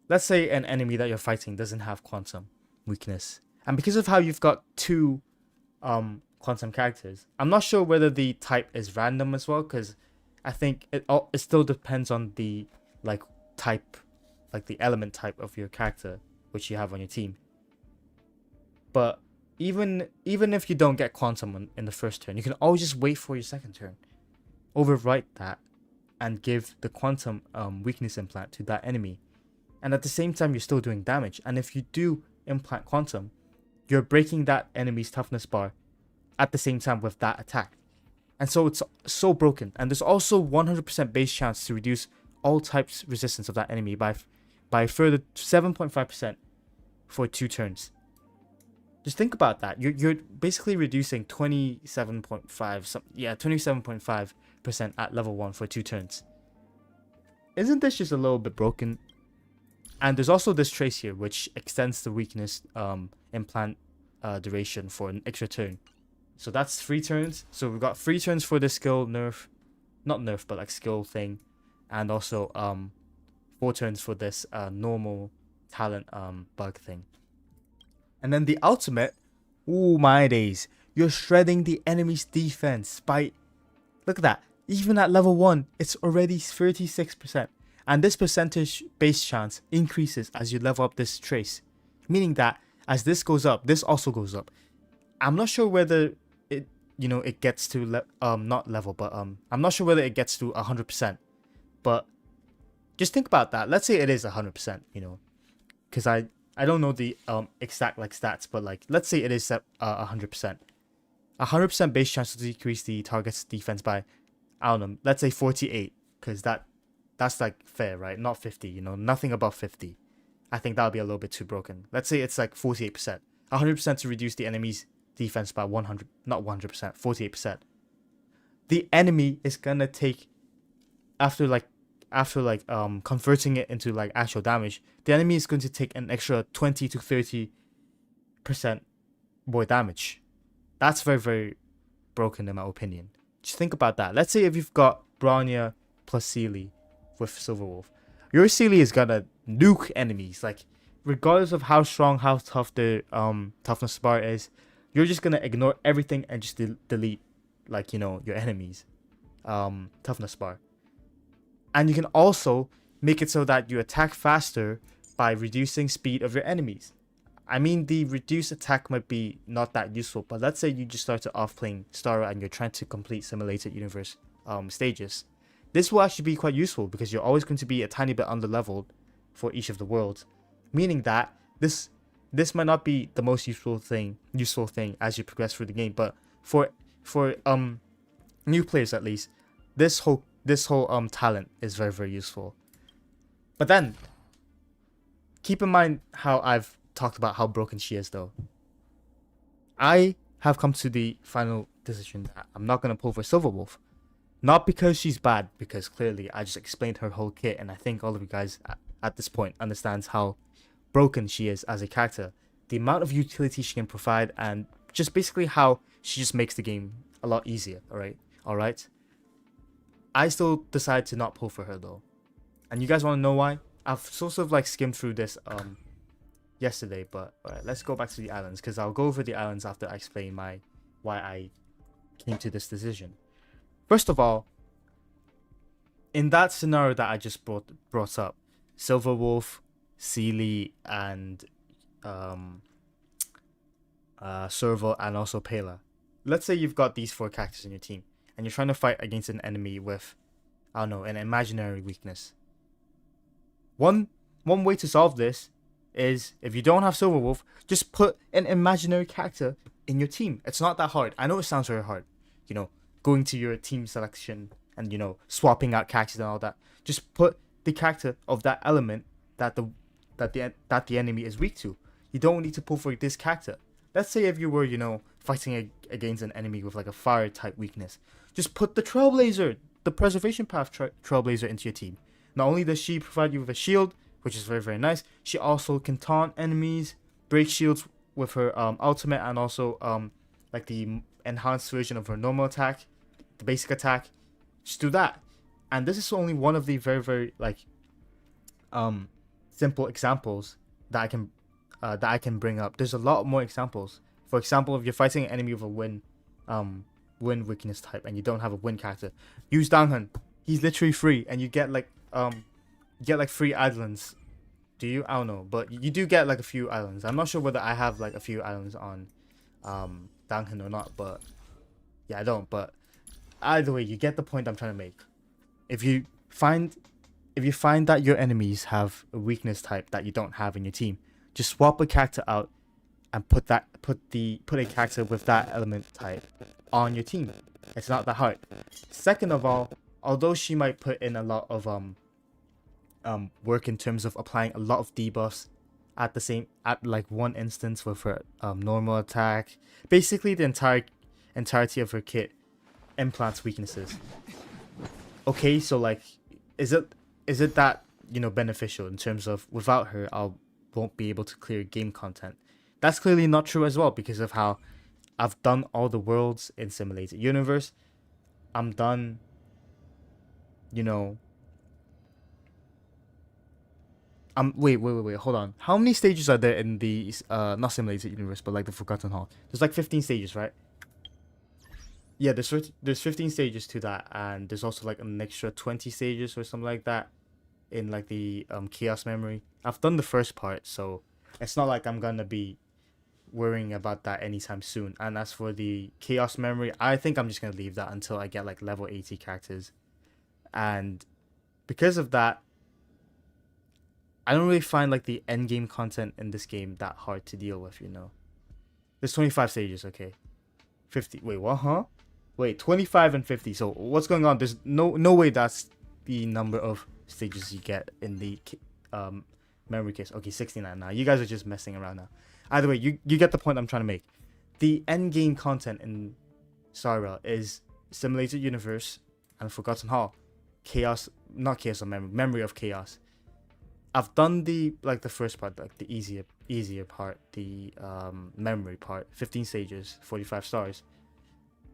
Let's say an enemy that you're fighting doesn't have quantum weakness, and because of how you've got 2 quantum characters. I'm not sure whether the type is random as well, because I think it still depends on the like type, like the element type of your character which you have on your team. But even if you don't get quantum in the first turn, you can always just wait for your second turn, overwrite that, and give the quantum weakness implant to that enemy, and at the same time you're still doing damage. And if you do implant quantum, you're breaking that enemy's toughness bar at the same time with that attack. And so it's so broken. And there's also 100% base chance to reduce all types resistance of that enemy by a further 7.5% for 2 turns. Just think about that. You're basically reducing 27.5% at level 1 for 2 turns. Isn't this just a little bit broken? And there's also this trace here which extends the weakness implant duration for an extra turn. So that's 3 turns. So we've got 3 turns for this skill nerf, not nerf, but like skill thing, and also 4 turns for this normal talent bug thing. And then the ultimate, ooh my days, you're shredding the enemy's defense by, look at that, even at level 1, it's already 36%. And this percentage base chance increases as you level up this trace, meaning that as this goes up, this also goes up. I'm not sure whether it, it gets to not level, but I'm not sure whether it gets to 100%. But just think about that. Let's say it is 100%, because I don't know the exact stats, but let's say it is 100%. 100% base chance to decrease the target's defense by, I don't know, let's say 48, because that's fair, right? Not 50, nothing above 50. I think that would be a little bit too broken. Let's say it's 48%. 100% to reduce the enemy's defense by 100, not 100%, 48%. The enemy is gonna take, after converting it into actual damage, the enemy is going to take an extra 20 to 30% more damage. That's very, very broken in my opinion. Just think about that. Let's say if you've got Bronya plus Sealy with Silverwolf, your Sealy is gonna nuke enemies. Regardless of how strong, how tough the toughness bar is, you're just gonna ignore everything and just delete your enemies toughness bar. And you can also make it so that you attack faster by reducing speed of your enemies. I mean, the reduced attack might be not that useful, but let's say you just started off playing Starro and you're trying to complete simulated universe stages. This will actually be quite useful because you're always going to be a tiny bit under-leveled for each of the worlds, meaning that this might not be the most useful thing as you progress through the game, but for new players at least, this whole talent is very, very useful. But then keep in mind how I've talked about how broken she is though. I have come to the final decision that I'm not going to pull for Silverwolf. Not because she's bad, because clearly I just explained her whole kit, and I think all of you guys at this point understands how broken she is as a character. The amount of utility she can provide, and just basically how she just makes the game a lot easier, alright? I still decided to not pull for her though. And you guys want to know why? I've sort of skimmed through this yesterday, but alright, let's go back to the islands, because I'll go over the islands after I explain why I came to this decision. First of all, in that scenario that I just brought up, Silverwolf, Sealy, and Serval, and also Pela. Let's say you've got these 4 characters in your team, and you're trying to fight against an enemy with, I don't know, an imaginary weakness. One way to solve this is, if you don't have Silverwolf, just put an imaginary character in your team. It's not that hard. I know it sounds very hard, going to your team selection and swapping out characters and all that. Just put the character of that element that the enemy is weak to. You don't need to pull for this character. Let's say if you were fighting against an enemy with a fire type weakness, just put the Trailblazer, the preservation path Trailblazer, into your team. Not only does she provide you with a shield, which is very, very nice, she also can taunt enemies, break shields with her ultimate, and also the enhanced version of her normal attack, the basic attack. Just do that. And this is only one of the very, very simple examples that I can bring up. There's a lot more examples. For example, if you're fighting an enemy with a wind wind weakness type and you don't have a wind character, use Danghan. He's literally free, and you get like 3 islands. Do you? I don't know, but you do get like a few islands. I'm not sure whether I have like a few islands on Danghan or not, but yeah, I don't. But either way, you get the point I'm trying to make. If you find that your enemies have a weakness type that you don't have in your team, just swap a character out and put a character with that element type on your team. It's not that hard. Second of all, although she might put in a lot of work in terms of applying a lot of debuffs at like one instance with her normal attack, basically the entirety of her kit implants weaknesses. Okay, so like, is it that, you know, beneficial in terms of without her I won't be able to clear game content? That's clearly not true as well, because of how I've done all the worlds in Simulated Universe. I'm done, you know. Wait, hold on. How many stages are there in the not Simulated Universe, but like the Forgotten Hall? There's like 15 stages, right? Yeah, there's 15 stages to that, and there's also like an extra 20 stages or something like that in like the Chaos Memory. I've done the first part, so it's not like I'm gonna be worrying about that anytime soon. And as for the Chaos Memory, I think I'm just gonna leave that until I get like level 80 characters. And because of that, I don't really find like the end game content in this game that hard to deal with, you know. There's 25 stages, okay. 50. Wait, what? Huh? Wait, 25 and 50. So what's going on? There's no way that's the number of stages you get in the memory case. Okay, 69 now. You guys are just messing around now. Either way, you get the point I'm trying to make. The end game content in Starhunt is Simulated Universe and Forgotten Hall. Chaos, not Chaos of Memory of Chaos. I've done the first part, like the easier part, the memory part, 15 stages, 45 stars,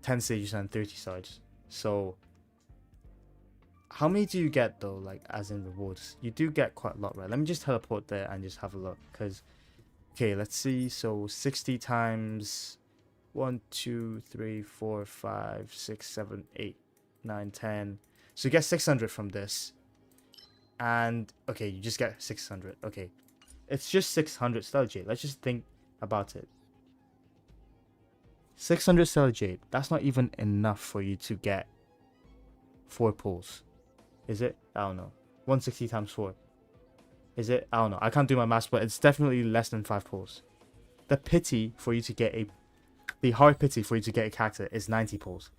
10 stages and 30 stars. So how many do you get though, like as in rewards? You do get quite a lot, right? Let me just teleport there and just have a look, because okay, let's see. So 60 times 1 2 3 4 5 6 7 8 9 10. So you get 600 from this. And okay, you just get 600. Okay, it's just 600 Stellar Jade. Let's just think about it. 600 Stellar Jade. That's not even enough for you to get 4 pulls. Is it? I don't know. 160 times 4. Is it? I don't know. I can't do my maths, but it's definitely less than 5 pulls. The pity for you to get the hard pity for you to get a character is 90 pulls.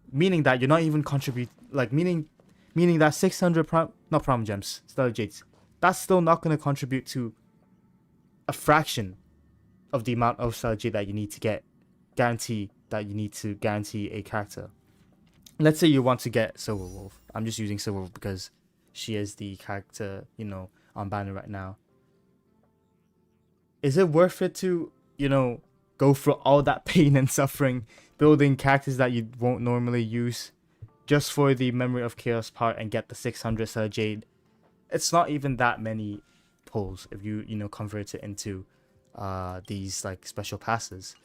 Meaning that you're not even meaning that 600 not Prime Gems, Stellar Jades, that's still not going to contribute to a fraction of the amount of Stellar Jade that you need to guarantee a character. Let's say you want to get Silverwolf. I'm just using Silverwolf because she is the character, you know, on banner right now. Is it worth it to, you know, go through all that pain and suffering building characters that you won't normally use just for the Memory of Chaos part and get the 600 Stellar Jade? It's not even that many pulls if you know, convert it into these like special passes.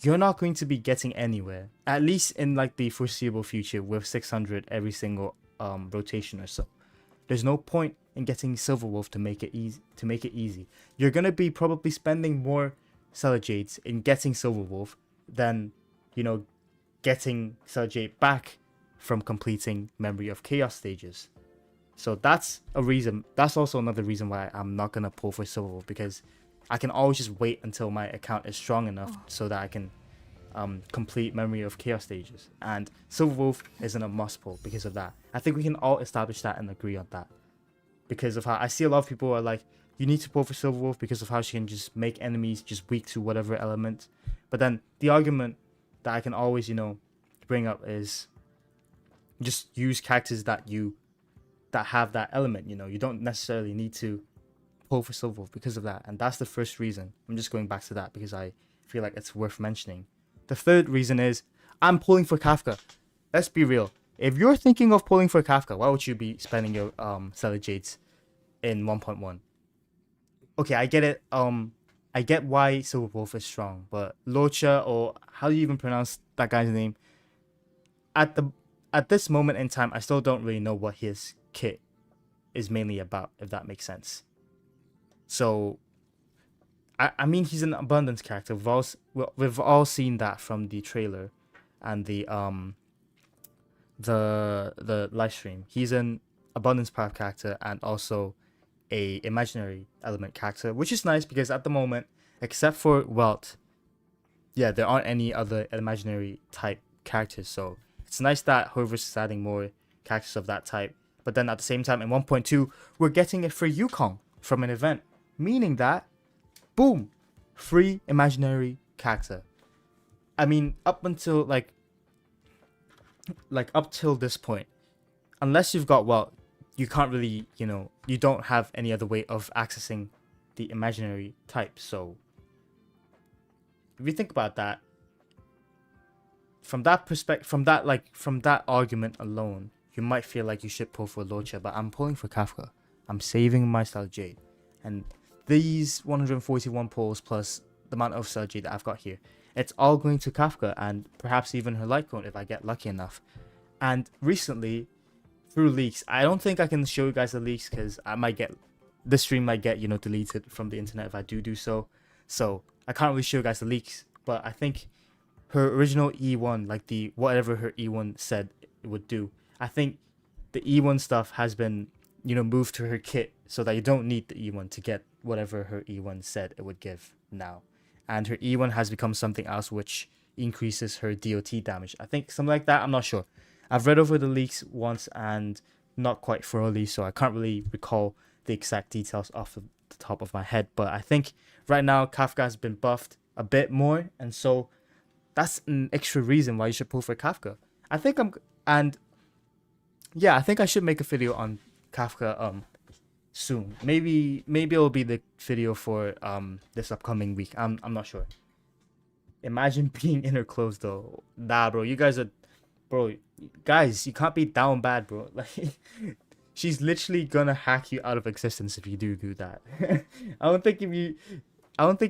You're not going to be getting anywhere, at least in like the foreseeable future, with 600 every single rotation or so. There's no point in getting Silverwolf to make it easy. You're gonna be probably spending more Stellar Jades in getting Silverwolf than, you know, getting Stellar Jade back from completing Memory of Chaos stages. So that's a reason. That's also another reason why I'm not gonna pull for Silverwolf, because I can always just wait until my account is strong enough so that I can complete Memory of Chaos stages. And Silverwolf isn't a must pull because of that. I think we can all establish that and agree on that. Because of how I see a lot of people are like, you need to pull for Silverwolf because of how she can just make enemies just weak to whatever element. But then the argument that I can always, you know, bring up is just use characters that have that element. You know, you don't necessarily need to pull for Silverwolf because of that. And that's the first reason. I'm just going back to that because I feel like it's worth mentioning. The third reason is I'm pulling for Kafka. Let's be real. If you're thinking of pulling for Kafka, why would you be spending your Stellar Jades in 1.1? Okay, I get it. I get why Silverwolf is strong, but Locha, or how do you even pronounce that guy's name? At this moment in time, I still don't really know what his kit is mainly about, if that makes sense. So, I mean, he's an abundance character. We've all seen that from the trailer and the live stream. He's an abundance path character and also a imaginary element character, which is nice because at the moment, except for Welt, yeah, there aren't any other imaginary type characters. So it's nice that Hoververse is adding more characters of that type. But then at the same time, in 1.2, we're getting it for Yukong from an event, meaning that, boom, free imaginary character. I mean, up until like up till this point, unless you've got Welt, you can't really, you don't have any other way of accessing the imaginary type. So if you think about that, from that perspective, from that argument alone, you might feel like you should pull for Locha, but I'm pulling for Kafka. I'm saving my Star Jade, and these 141 pulls plus the amount of Star Jade that I've got here, it's all going to Kafka and perhaps even her light cone if I get lucky enough. And recently, through leaks, I don't think I can show you guys the leaks because this stream might get deleted from the internet if I do so. So I can't really show you guys the leaks, but I think her original E1, like the whatever her E1 said it would do, I think the E1 stuff has been moved to her kit so that you don't need the E1 to get whatever her E1 said it would give now. And her E1 has become something else which increases her DOT damage. I think something like that. I'm not sure. I've read over the leaks once and not quite thoroughly, so I can't really recall the exact details off the top of my head. But I think right now Kafka has been buffed a bit more, and so that's an extra reason why you should pull for Kafka. I think I should make a video on Kafka soon. Maybe it'll be the video for this upcoming week. I'm not sure. Imagine being in her clothes though. Nah, bro, you guys, you can't be down bad, bro. Like, she's literally gonna hack you out of existence if you do that. I don't think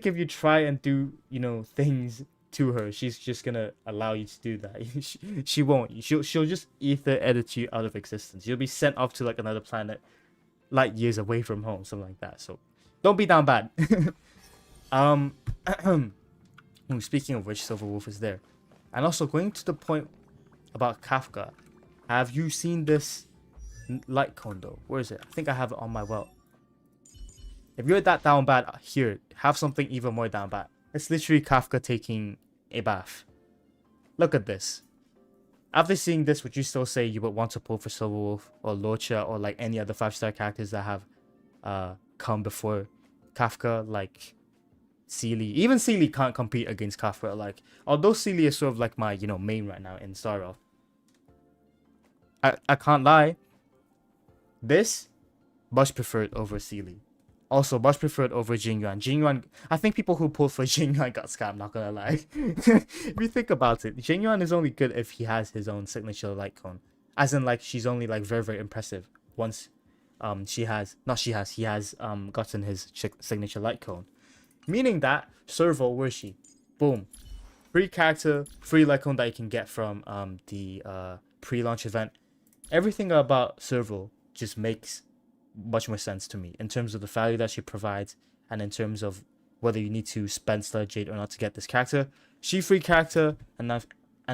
if you try and do things to her, she's just gonna allow you to do that. She won't. She'll just ether edit you out of existence. You'll be sent off to like another planet, light years away from home, something like that. So don't be down bad. Speaking of which, Silverwolf is there. And also going to the point about Kafka, have you seen this light cone though? Where is it? I think I have it on my Welt. If you're that down bad, here, have something even more down bad. It's literally Kafka taking a bath. Look at this. After seeing this, would you still say you would want to pull for Silverwolf or Locha or like any other 5-star characters that have come before Kafka, like Sealy? Even Sealy can't compete against Kafka. Like, although Sealy is sort of like my main right now in Starhunt, I can't lie. This much preferred over Sealy. Also, much preferred over Jingyuan. Jingyuan, I think people who pulled for Jingyuan got scammed, not gonna lie. If you think about it, Jingyuan is only good if he has his own signature light cone. As in, like, she's only, like, very, very impressive once he has gotten his signature light cone. Meaning that, Servo, where is she? Boom. Free character, free light cone that you can get from the pre-launch event. Everything about Servo just makes much more sense to me in terms of the value that she provides and in terms of whether you need to spend Star Jade or not to get this character. She free character, and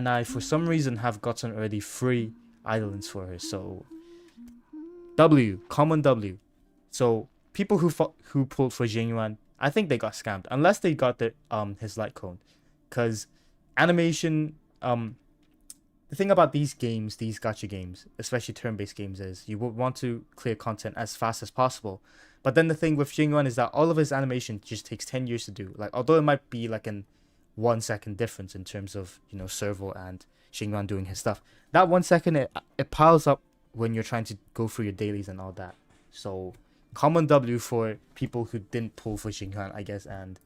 I for some reason have gotten already free idolins for her. So common W. So people who pulled for Jingyuan, I think they got scammed unless they got the his light cone, because animation the thing about these games, these gacha games, especially turn-based games, is you would want to clear content as fast as possible. But then the thing with Jingyuan is that all of his animation just takes 10 years to do. Like, although it might be like an 1 second difference in terms of, Servo and Jingyuan doing his stuff. That 1 second, it piles up when you're trying to go through your dailies and all that. So, common W for people who didn't pull for Jingyuan, I guess, and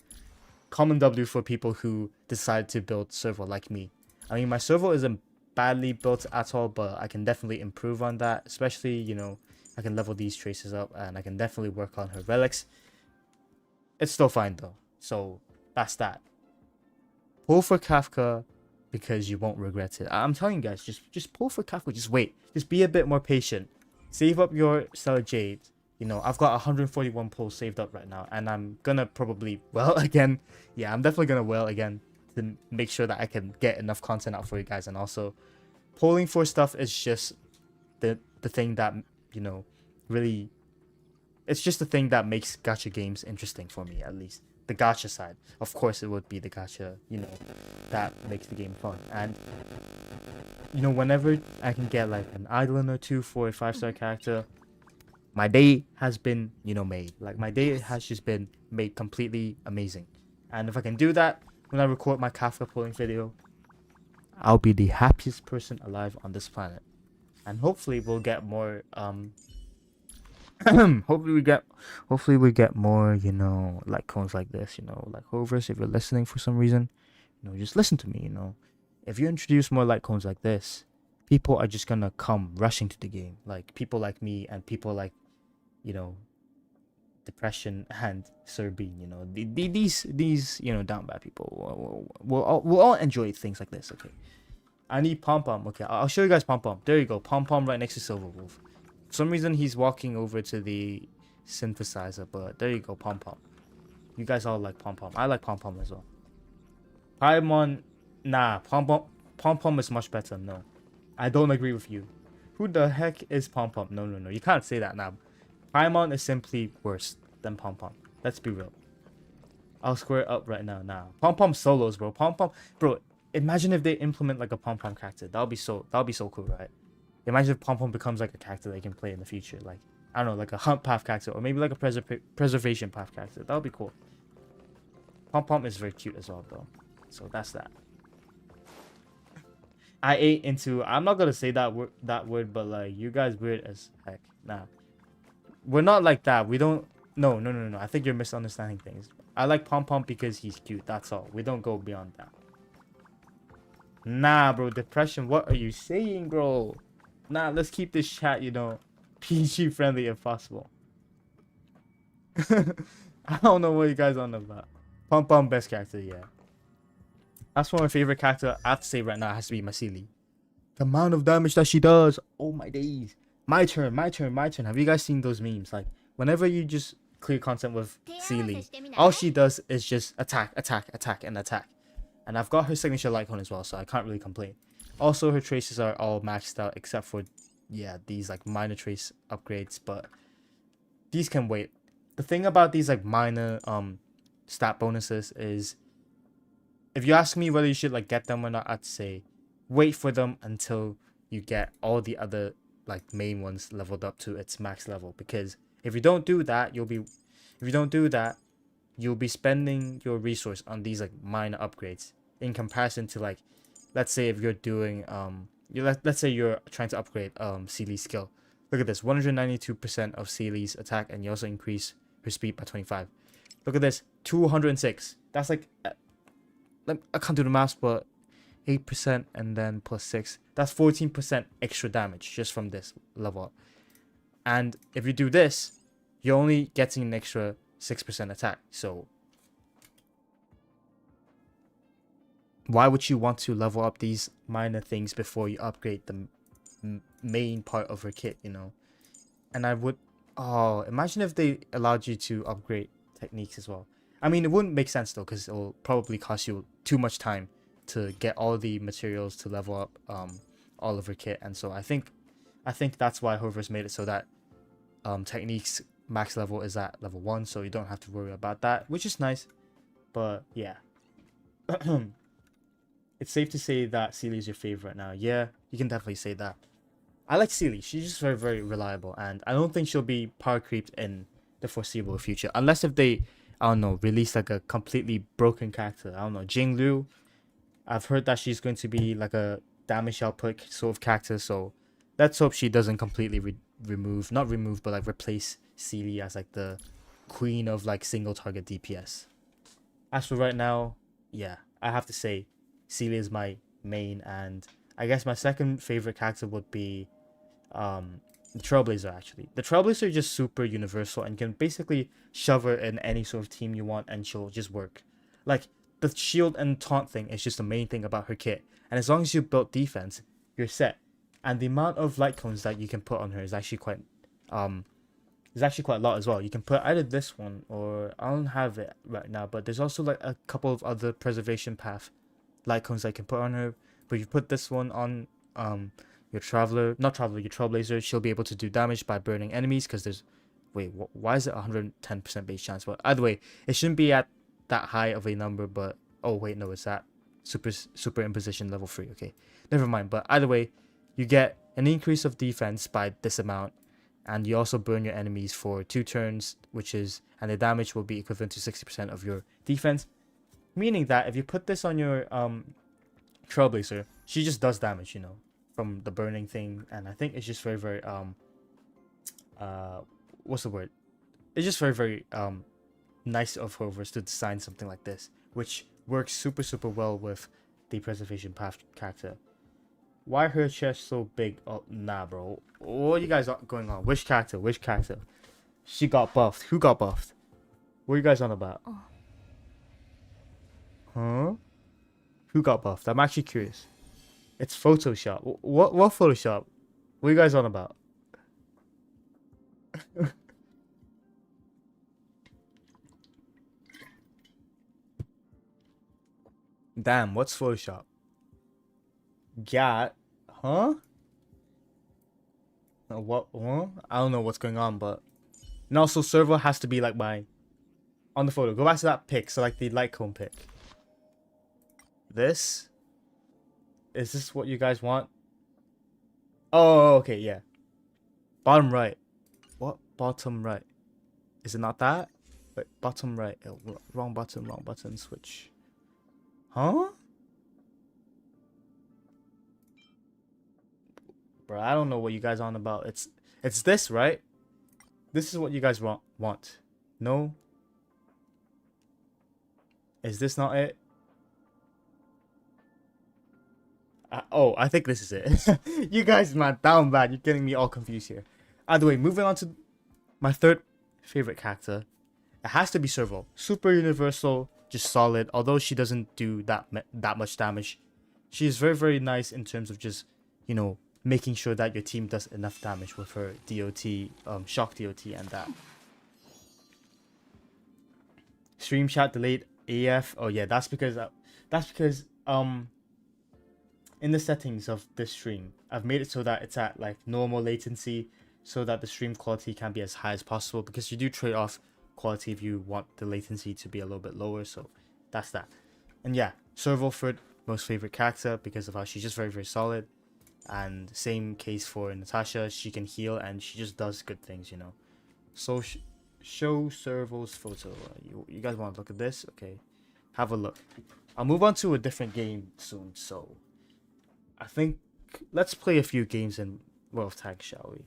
common W for people who decided to build Servo like me. I mean, my Servo isn't badly built at all, but I can definitely improve on that, especially I can level these traces up and I can definitely work on her relics. It's still fine though, So that's that. Pull for Kafka because you won't regret it. I'm telling you guys, just pull for Kafka. Just wait. Just be a bit more patient. Save up your Stellar Jade. You know, I've got 141 pulls saved up right now, and I'm gonna probably well again. Yeah, I'm definitely gonna well again to make sure that I can get enough content out for you guys. And also, pulling for stuff is just the thing that, you know, really, it's just the thing that makes gacha games interesting for me, at least. The gacha side. Of course, it would be the gacha, you know, that makes the game fun. And, you know, whenever I can get like an Eidolon or two for a 5-star character, my day has been, you know, made. Like, my day has just been made completely amazing. And if I can do that when I record my Kafka pulling video, I'll be the happiest person alive on this planet. And hopefully we'll get more, hopefully we get more, you know, like cones like this, you know, like Hovers. If you're listening for some reason, you know, just listen to me, you know. If you introduce more light cones like this, people are just gonna come rushing to the game. Like people like me and people like, you know, Depression and Sir Bean, you know, these you know, down bad people will all enjoy things like this. Okay, I need Pom Pom. Okay, I'll show you guys Pom Pom. There you go, Pom Pom right next to Silver Wolf. For some reason he's walking over to the synthesizer, but there you go, Pom Pom. You guys all like Pom Pom. I like Pom Pom as well. Paimon, nah, Pom Pom is much better. No, I don't agree with you. Who the heck is Pom Pom? No, you can't say that now. Paimon is simply worse than Pom Pom. Let's be real. I'll square it up right now. Nah, Pom Pom solos, bro. Pom Pom, bro. Imagine if they implement like a Pom Pom character. That'll be so cool, right? Imagine if Pom Pom becomes like a character they can play in the future. Like, I don't know, like a hunt path character, or maybe like a preservation path character. That would be cool. Pom Pom is very cute as well, though. So that's that. I ate into. I'm not gonna say that word, but like, you guys weird as heck. Nah, we're not like that. We don't. No. I think you're misunderstanding things. I like Pom Pom because he's cute. That's all. We don't go beyond that. Nah, bro. Depression. What are you saying, bro? Nah, let's keep this chat, you know, PG friendly if possible. I don't know what you guys on about. Pom Pom best character, yeah. That's one of my favorite character. I have to say right now, it has to be Masili. The amount of damage that she does. Oh my days. My turn. Have you guys seen those memes? Like, whenever you just clear content with Sealy, all she does is just attack, and attack. And I've got her signature light cone as well, so I can't really complain. Also, her traces are all maxed out except for, yeah, these like minor trace upgrades, but these can wait. The thing about these like minor stat bonuses is, if you ask me whether you should like get them or not, I'd say wait for them until you get all the other like main ones leveled up to its max level, because if you don't do that, you'll be spending your resource on these like minor upgrades in comparison to, like, let's say if you're doing let's say you're trying to upgrade Seely's skill. Look at this, 192% of Seely's attack, and you also increase her speed by 25. Look at this, 206. That's like, I can't do the math, but 8% and then plus 6. That's 14% extra damage just from this level up. And if you do this, you're only getting an extra 6% attack. So why would you want to level up these minor things before you upgrade the main part of her kit, you know? And I would, imagine if they allowed you to upgrade techniques as well. I mean, it wouldn't make sense though, because it will probably cost you too much time to get all the materials to level up all of her kit. And so I think that's why Hover's made it so that techniques max level is at level 1, so you don't have to worry about that, which is nice. But yeah. It's safe to say that Seely is your favorite now. Yeah, you can definitely say that. I like Seely. She's just very, very reliable, and I don't think she'll be power creeped in the foreseeable future, unless if they, I don't know, release like a completely broken character. I don't know, Jing Liu. I've heard that she's going to be like a damage output sort of character, so let's hope she doesn't completely not remove, but like replace Seely as like the queen of like single target DPS. As for right now, yeah, I have to say Seely is my main, and I guess my second favorite character would be The Trailblazer, actually. The Trailblazer is just super universal and can basically shove her in any sort of team you want and she'll just work. Like, the shield and taunt thing is just the main thing about her kit. And as long as you build defense, you're set. And the amount of light cones that you can put on her is actually quite a lot as well. You can put either this one or I don't have it right now, but there's also like a couple of other preservation path light cones that you can put on her. But if you put this one on your Trailblazer, she'll be able to do damage by burning enemies because there's why is it 110% base chance? Well, either way, it shouldn't be at that high of a number, but oh wait, no, it's at super imposition level 3. Okay, never mind. But either way, you get an increase of defense by this amount, and you also burn your enemies for 2 turns, and the damage will be equivalent to 60% of your defense, meaning that if you put this on your Trailblazer, she just does damage, from the burning thing. And I think it's just very, very what's the word? It's just very, very nice of Hovers to design something like this, which works super well with the preservation path character. Why her chest so big? Oh, nah, bro. What you guys are going on? Which character? She got buffed. Who got buffed? What are you guys on about? Huh? Who got buffed? I'm actually curious. It's Photoshop. What Photoshop? What are you guys on about? Damn, what's Photoshop? Gat, huh? What? Huh? I don't know what's going on, but and also servo has to be like on the photo. Go back to that pic. So like the light cone pic. Is this what you guys want? Oh, okay, yeah. Bottom right. What? Bottom right. Is it not that? Wait, bottom right. Oh, wrong button. Switch. Huh? Bro, I don't know what you guys are on about. It's this, right? This is what you guys want. No? Is this not it? Oh, I think this is it. You guys, man, down bad. You're getting me all confused here. Either way, moving on to my third favorite character. It has to be Servo. Super universal, just solid. Although she doesn't do that much damage, she's very, very nice in terms of just, making sure that your team does enough damage with her DOT, shock DOT, and that. Stream chat delayed AF. Oh yeah, that's because in the settings of this stream, I've made it so that it's at like normal latency, so that the stream quality can be as high as possible, because you do trade off quality if you want the latency to be a little bit lower. So that's that. And yeah, Servo third most favorite character because of how she's just very, very solid. And same case for Natasha. She can heal and she just does good things, So show Servo's photo. You guys want to look at this? Okay, have a look. I'll move on to a different game soon, so I think let's play a few games in World of Tanks, shall we?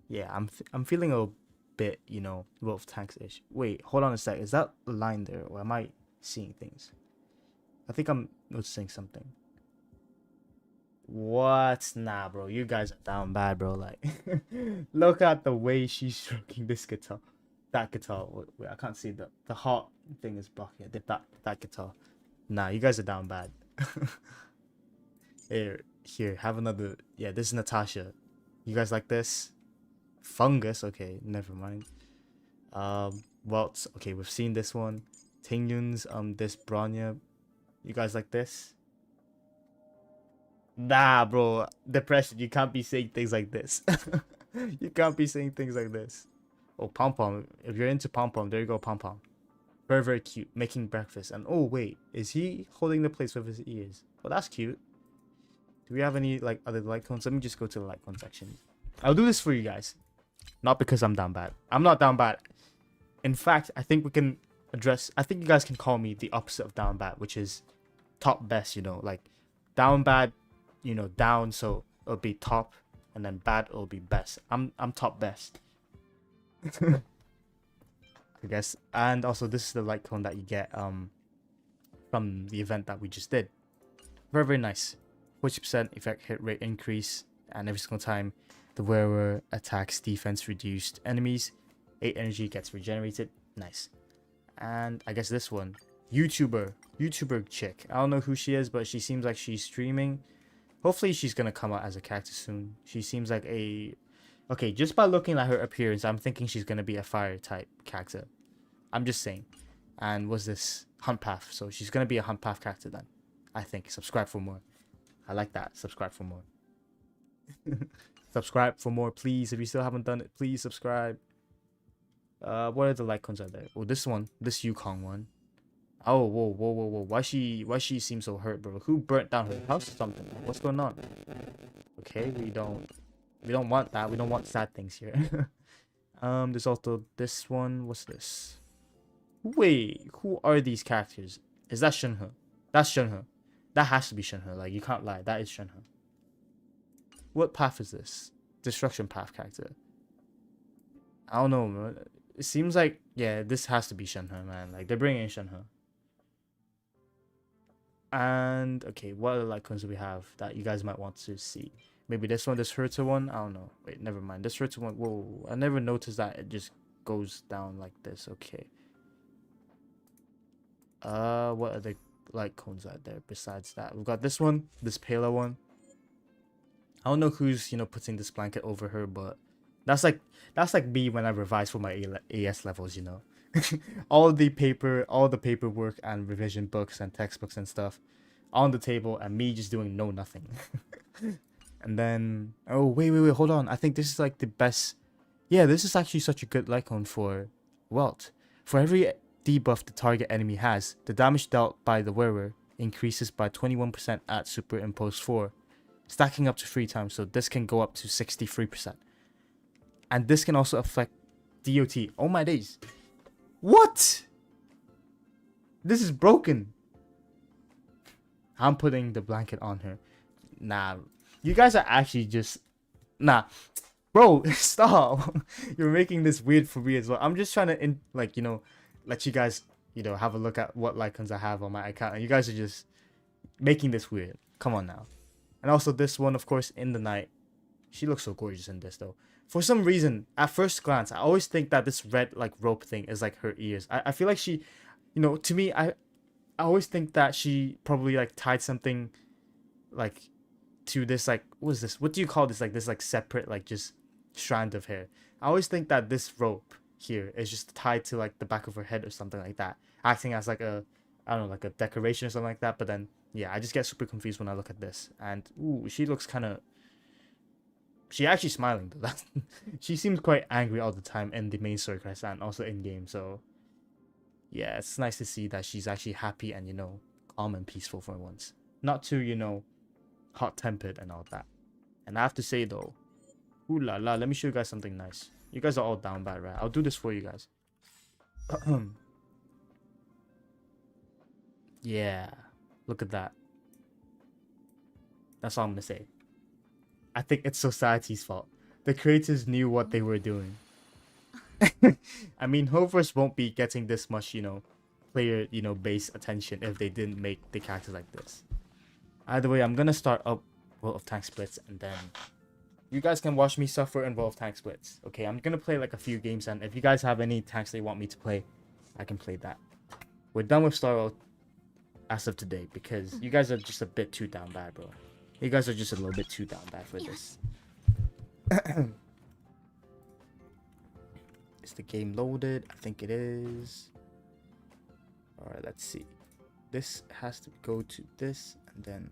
Yeah, I'm feeling a bit, World of Tanks-ish. Wait, hold on a sec. Is that a line there, or am I seeing things? I think I'm noticing something. What? Nah, bro. You guys are down bad, bro. Like, look at the way she's stroking this guitar. That guitar. Wait, I can't see the heart thing is blocking it. That guitar. Nah, you guys are down bad. Here, have another. Yeah, this is Natasha. You guys like this? Fungus. Okay, never mind. Welts. Okay, we've seen this one. Tingyun's this Bronya. You guys like this? Nah, bro. Depression. You can't be saying things like this. You can't be saying things like this. Oh, Pom Pom. If you're into Pom Pom, there you go, Pom Pom. Very, very cute. Making breakfast. And oh, wait. Is he holding the plates with his ears? Well, that's cute. Do we have any other light cones? Let me just go to the light cone section. I'll do this for you guys. Not because I'm down bad. I'm not down bad. In fact, I think we can address... I think you guys can call me the opposite of down bad, which is top best, like down bad, down, so it'll be top, and then bad, it'll be best. I'm top best. I guess. And also, this is the light cone that you get from the event that we just did. Very, very nice. 40% effect hit rate increase, and every single time The wearer attacks defense reduced. Enemies, 8 energy gets regenerated. Nice. And I guess this one, YouTuber chick. I don't know who she is, but she seems like she's streaming. Hopefully she's gonna come out as a character soon. She seems like a... Okay, just by looking at her appearance, I'm thinking she's gonna be a fire type character. I'm just saying. And what's this? Hunt Path. So she's gonna be a Hunt Path character then. I think. Subscribe for more. I like that. Subscribe for more. Subscribe for more, please. If you still haven't done it, please subscribe. What are the icons out there? Oh, this one. This Yukong one. Oh, whoa. Why she seem so hurt, bro? Who burnt down her house or something? What's going on? Okay, we don't want that. We don't want sad things here. There's also this one. What's this? Wait, who are these characters? Is that Shunhe? That's Shunhe. That has to be Shunhe. Like, you can't lie. That is Shunhe. What path is this? Destruction path character. I don't know, man. It seems like, yeah, this has to be Shunhe, man. Like, they're bringing in Shunhe. And, okay, what other icons do we have that you guys might want to see? Maybe this one, this Herta one? I don't know. Wait, never mind. This Herta one, whoa. I never noticed that it just goes down like this. Okay. What other light cones out there besides that? We've got this one, this paler one. I don't know who's, you know, putting this blanket over her, but that's like me when I revise for my AS levels, you know. all the paperwork and revision books and textbooks and stuff on the table, and me just doing nothing. And then, oh wait, hold on. I think this is like the best. Yeah, this is actually such a good icon for Welt. For every debuff the target enemy has, the damage dealt by the wearer increases by 21% at Superimpose 4, stacking up to 3 times, so this can go up to 63%. And this can also affect DOT. Oh my days. What? This is broken. I'm putting the blanket on her. Nah, you guys are actually just... Nah. Bro, stop. You're making this weird for me as well. I'm just trying to, like, you know, let you guys, you know, have a look at what icons I have on my account. And you guys are just making this weird. Come on now. And also this one, of course, in the night. She looks so gorgeous in this, though. For some reason, at first glance, I always think that this red, like, rope thing is, like, her ears. I feel like she, you know, to me, I always think that she probably, like, tied something, like, to this, like, what is this? What do you call this? Like, this, like, separate, like, just strand of hair. I always think that this rope here is just tied to, like, the back of her head or something like that. Acting as, like, a, I don't know, like, a decoration or something like that. But then, yeah, I just get super confused when I look at this. And, ooh, she looks kind of... She actually smiling, though. She seems quite angry all the time in the main story quest and also in-game. So, yeah, it's nice to see that she's actually happy and, you know, calm and peaceful for once. Not too, you know, hot-tempered and all that. And I have to say, though, ooh la la, let me show you guys something nice. You guys are all down bad, right? I'll do this for you guys. Yeah, look at that. That's all I'm gonna say. I think it's society's fault. The creators knew what they were doing. I mean, Hover's won't be getting this much, you know, player, you know, base attention if they didn't make the characters like this. Either way, I'm gonna start up World of Tank Splits, and then you guys can watch me suffer in World of Tank Splits. Okay, I'm gonna play like a few games, and if you guys have any tanks they want me to play, I can play that. We're done with Starhunt as of today, because you guys are just a bit too down bad, bro. You guys are just a little bit too down bad for this. Is the game loaded? I think it is. Alright, let's see. This has to go to this, and then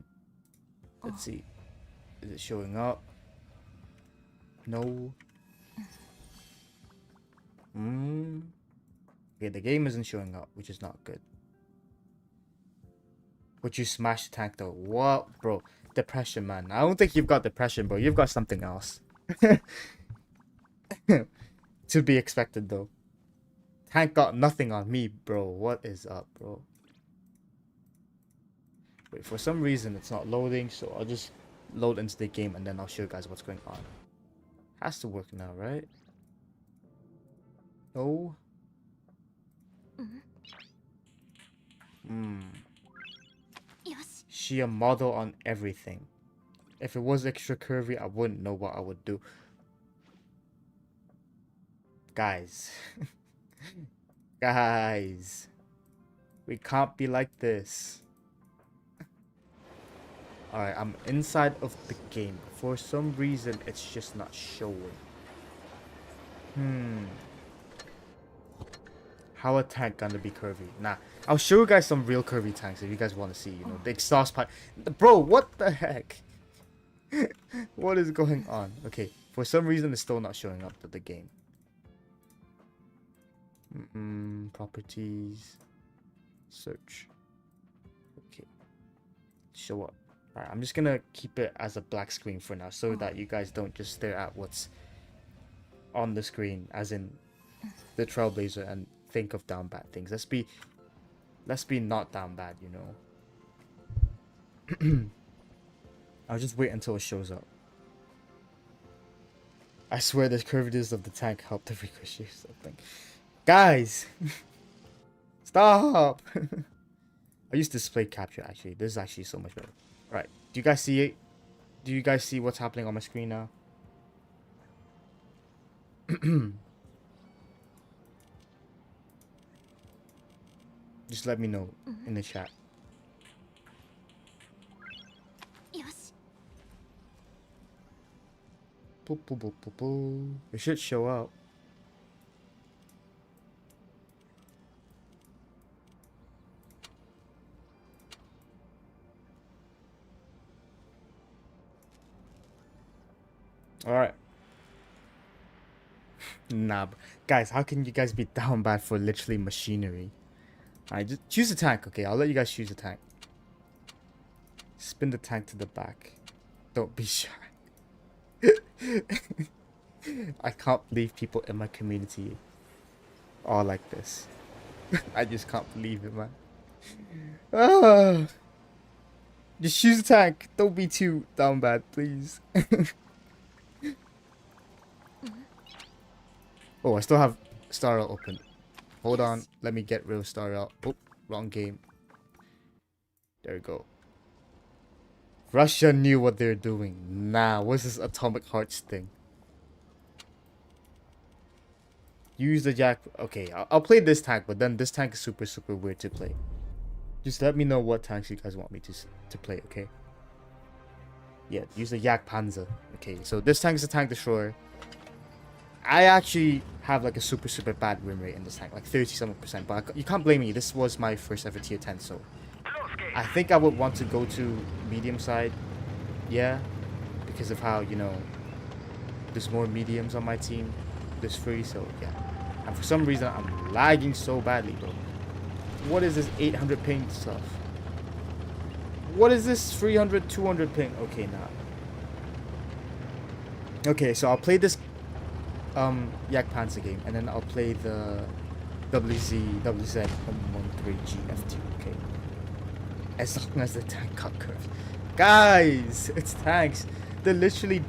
let's see. Is it showing up? No. Okay, the game isn't showing up, which is not good. Would you smash the tank though? What, bro? Depression, man. I don't think you've got depression, bro. You've got something else. To be expected, though. Tank got nothing on me, bro. What is up, bro? Wait, for some reason it's not loading, so I'll just load into the game and then I'll show you guys what's going on. Has to work now, right? No? She a model on everything. If it was extra curvy, I wouldn't know what I would do. Guys. Guys. We can't be like this. Alright, I'm inside of the game. For some reason, it's just not showing. How a tank gonna be curvy? Nah, I'll show you guys some real curvy tanks if you guys want to see, you know, the exhaust pipe. Bro, what the heck? What is going on? Okay, for some reason, it's still not showing up to the game. Properties. Search. Okay. Show up. Alright, I'm just gonna keep it as a black screen for now so that you guys don't just stare at what's on the screen, as in the Trailblazer, and think of down bad things. Let's be not down bad, you know. I'll just wait until it shows up. I swear the curvatures of the tank help the ricochet or something. Guys! Stop! I use display capture actually. This is actually so much better. Right. Do you guys see it? Do you guys see what's happening on my screen now? Just let me know in the chat. It should show up. Alright. Nah, guys, how can you guys be down bad for literally machinery? Alright, just choose a tank, okay? I'll let you guys choose a tank. Spin the tank to the back. Don't be shy. I can't believe people in my community are like this. I just can't believe it, man. Ah, just choose a tank. Don't be too down bad, please. Oh, I still have Starhunt open. Hold on, let me get real Starhunt. Oh, wrong game. There we go. Russia knew what they're doing. Nah, what's this Atomic Hearts thing? Use the jack. Okay, I'll play this tank, but then this tank is super weird to play. Just let me know what tanks you guys want me to play, okay? Yeah, use the Yak Panzer. Okay, so this tank is a tank destroyer. I actually have like a super bad win rate in this tank, like 30-something%, but you can't blame me. This was my first ever tier 10, so I think I would want to go to medium side, yeah, because of how, you know, there's more mediums on my team. There's 3, so yeah. And for some reason, I'm lagging so badly, bro. What is this 800 ping stuff? What is this 300, 200 ping? Okay, nah. Okay, so I'll play this Yak Panzer game, and then I'll play the WZ-113GF2, okay? As long as the tank got curved. Guys, it's tanks. They're literally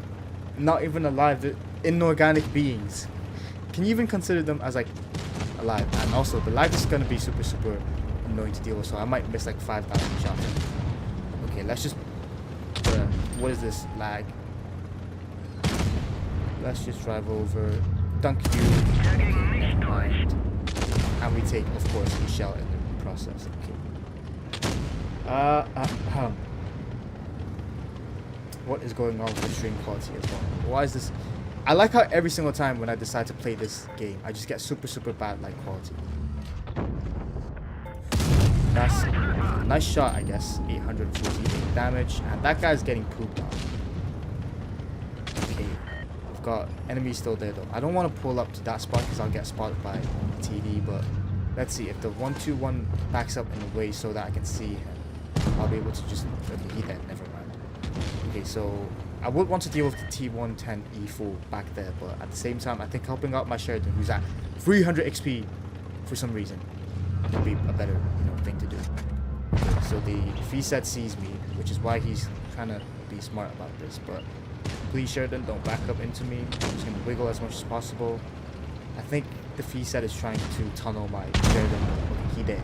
not even alive. They're inorganic beings. Can you even consider them as like alive? And also, the lag is gonna be super annoying to deal with, so I might miss like 5,000 shots. Okay, let's just what is this lag? Let's just drive over. Dunk you. Okay, never mind. And we take, of course, a shell in the process. Okay. What is going on with the stream quality as well? Why is this? I like how every single time when I decide to play this game, I just get super bad light quality. That's a nice shot, I guess. 848 damage, and that guy's getting pooped on. Okay, we've got enemies still there though. I don't want to pull up to that spot because I'll get spotted by TD, but let's see if the 121 backs up in a way so that I can see him. I'll be able to just. Okay, he dead. Never mind. Okay, so I would want to deal with the T110E4 back there, but at the same time, I think helping out my Sheridan, who's at 300 XP for some reason, would be a better, you know, thing to do. Okay, so the Effacé sees me, which is why he's trying to be smart about this. But please, Sheridan, don't back up into me. I'm just gonna wiggle as much as possible. I think the Effacé is trying to tunnel my Sheridan. Okay, he did.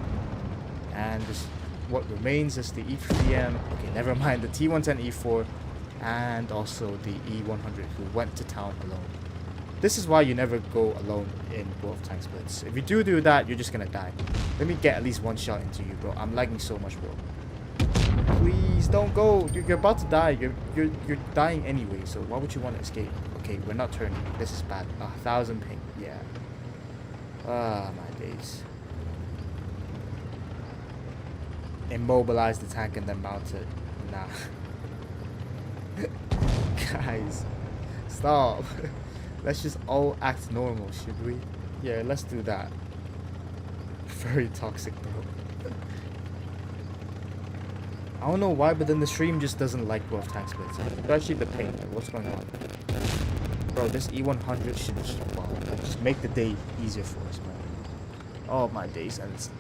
And just what remains is the E3M. Okay, never mind. The T110E4. And also the E100 who went to town alone. This is why you never go alone in World of Tank Splits. If you do that, you're just gonna die. Let me get at least one shot into you, bro. I'm lagging so much, bro. Please don't go. You're about to die. You're dying anyway. So why would you want to escape? Okay, we're not turning. This is bad. 1,000 ping. Yeah. Ah, my days. Immobilize the tank and then mount it. Nah. Guys, stop. Let's just all act normal, should we? Yeah, let's do that. Very toxic, bro. I don't know why, but then the stream just doesn't like World of Tank Splits. Especially the ping. Like, what's going on? Bro, this E100 should just make the day easier for us, man. Oh, my days. And it's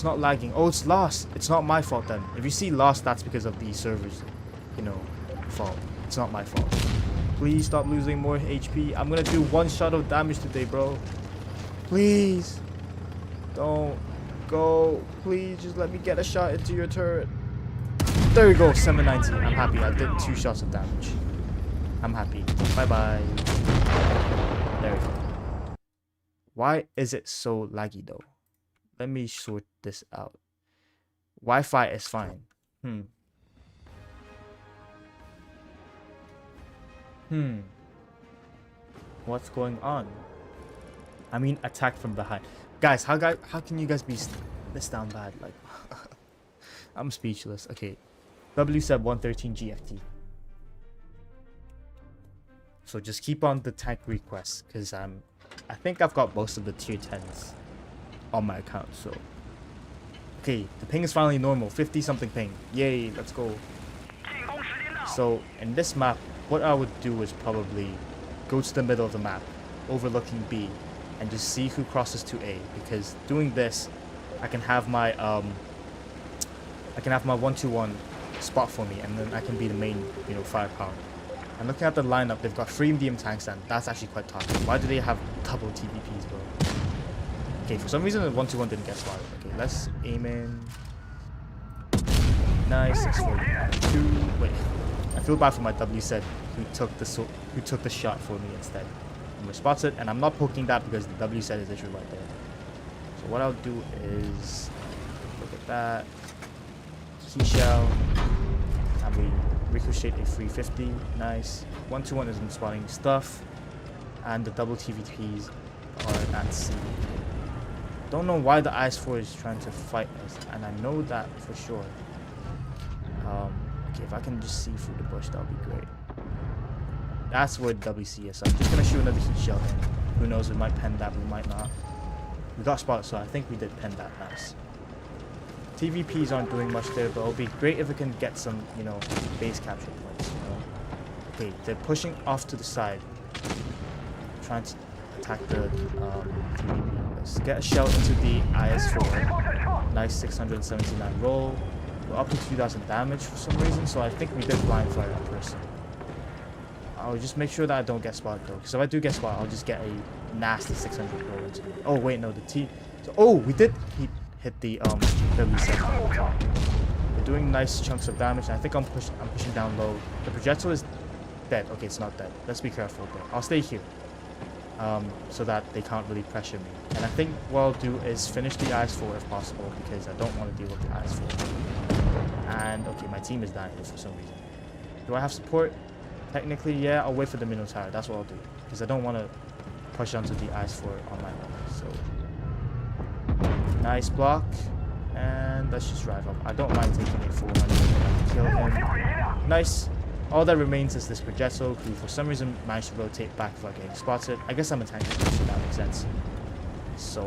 not lagging. Oh, it's lost. It's not my fault then. If you see lost, that's because of the server's, fault. It's not my fault. Please stop losing more HP. I'm gonna do one shot of damage today, bro. Please. Don't go. Please, just let me get a shot into your turret. There we go, 790. I'm happy. I did 2 shots of damage. I'm happy. Bye-bye. There we go. Why is it so laggy, though? Let me sort this out. Wi-Fi is fine. What's going on? I mean, attack from behind. Guys, how can you guys be this down bad? Like, I'm speechless. Okay. W said 113 GFT. So just keep on the tank requests, because I think I've got most of the tier 10s on my account. So okay, the ping is finally normal. 50 something ping. Yay, let's go. So in this map, what I would do is probably go to the middle of the map, overlooking B, and just see who crosses to A, because doing this, I can have my 1-2-1 spot for me, and then I can be the main, firepower. And looking at the lineup, they've got 3 medium tanks, and that's actually quite toxic. Why do they have double TVPs, bro? Okay, for some reason the 1-2-1 didn't get spotted. Okay, let's aim in. Nice. 642. Wait, I feel bad for my W set who took the shot for me instead. I'm gonna spot it, and I'm not poking that because the W set is literally right there. So what I'll do is look at that. Key shell. And we ricochet a 350. Nice. 1-2-1 isn't spotting stuff. And the double TVPs are at C. Don't know why the IS-4 is trying to fight us, and I know that for sure. Okay, if I can just see through the bush, that would be great. That's where WC is. So I'm just gonna shoot another heat shell in. Who knows? We might pen that, we might not. We got spotted, so I think we did pen that. Nice. TVPs aren't doing much there, but it'll be great if we can get some, base capture points. Okay, they're pushing off to the side, trying to attack the TVP. Let's get a shell into the IS-4. Nice 679 roll. We're up to 2,000 damage for some reason, so I think we did blind fire that person. I'll just make sure that I don't get spotted though, because if I do get spotted, I'll just get a nasty 600 roll into me. Oh wait, no, the T. So, oh, we did hit the W7. We're doing nice chunks of damage, and I think I'm pushing down low. The projectile is dead. Okay, it's not dead. Let's be careful though. I'll stay here, so that they can't really pressure me. And I think what I'll do is finish the IS-4 if possible, because I don't want to deal with the IS-4. And okay, my team is dying for some reason. Do I have support? Technically, yeah. I'll wait for the Minotaur. That's what I'll do, because I don't want to push onto the IS-4 on my own. So nice block, and let's just drive up. I don't mind taking a 400 kill him. Nice. All that remains is this projectile, who for some reason managed to rotate back without getting spotted. I guess I'm a tank, so that makes sense. So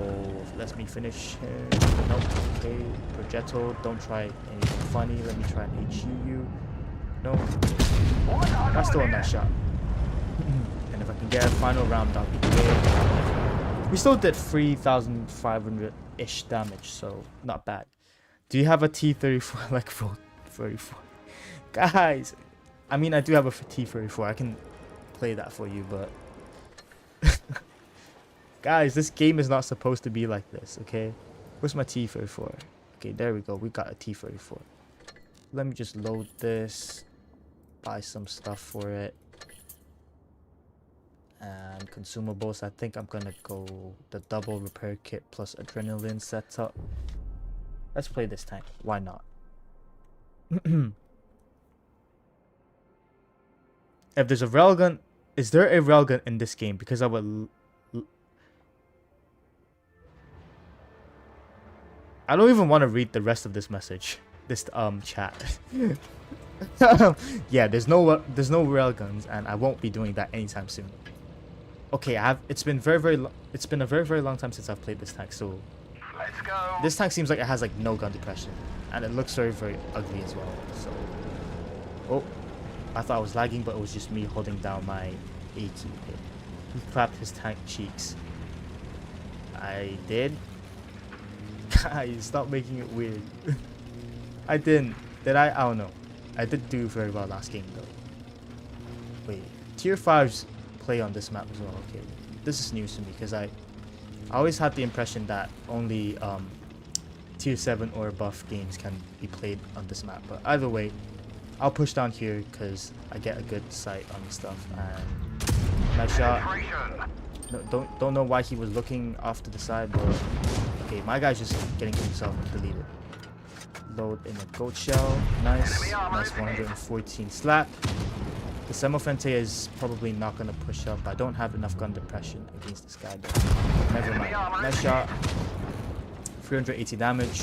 let me finish him. Nope. Okay, projectile. Don't try anything funny. Let me try and HU you. No. I still on that shot. And if I can get a final round, that'll be great. We still did 3,500-ish damage, so not bad. Do you have a T-34 like 34? Guys, I mean, I do have a T-34. I can play that for you, but guys, this game is not supposed to be like this, okay? Where's my T-34? Okay, there we go. We got a T-34. Let me just load this, buy some stuff for it, And consumables, I think I'm gonna go the double repair kit plus adrenaline setup. Let's play this tank. Why not? If there's a railgun, is there a railgun in this game? Because I would. I don't even want to read the rest of this message. This chat. Yeah, there's no railguns, and I won't be doing that anytime soon. Okay, it's been a very long time since I've played this tank, so Let's go. this tank seems like it has like no gun depression, and it looks very ugly as well. So, oh, I thought I was lagging, but it was just me holding down my A key. He clapped his tank cheeks. I did. Guys, stop making it weird. I didn't. Did I? I don't know. I did do very well last game though. Wait, tier 5s play on this map as well. Okay, this is news to me because I always had the impression that only tier 7 or above games can be played on this map. But either way, I'll push down here because I get a good sight on the stuff. And nice shot. No, don't know why he was looking off to the side, but okay, my guy's just getting himself deleted. Load in a gold shell. Nice 114 slap. The Semofente is probably not going to push up. I don't have enough gun depression against this guy though. Never mind. Nice shot. 380 damage.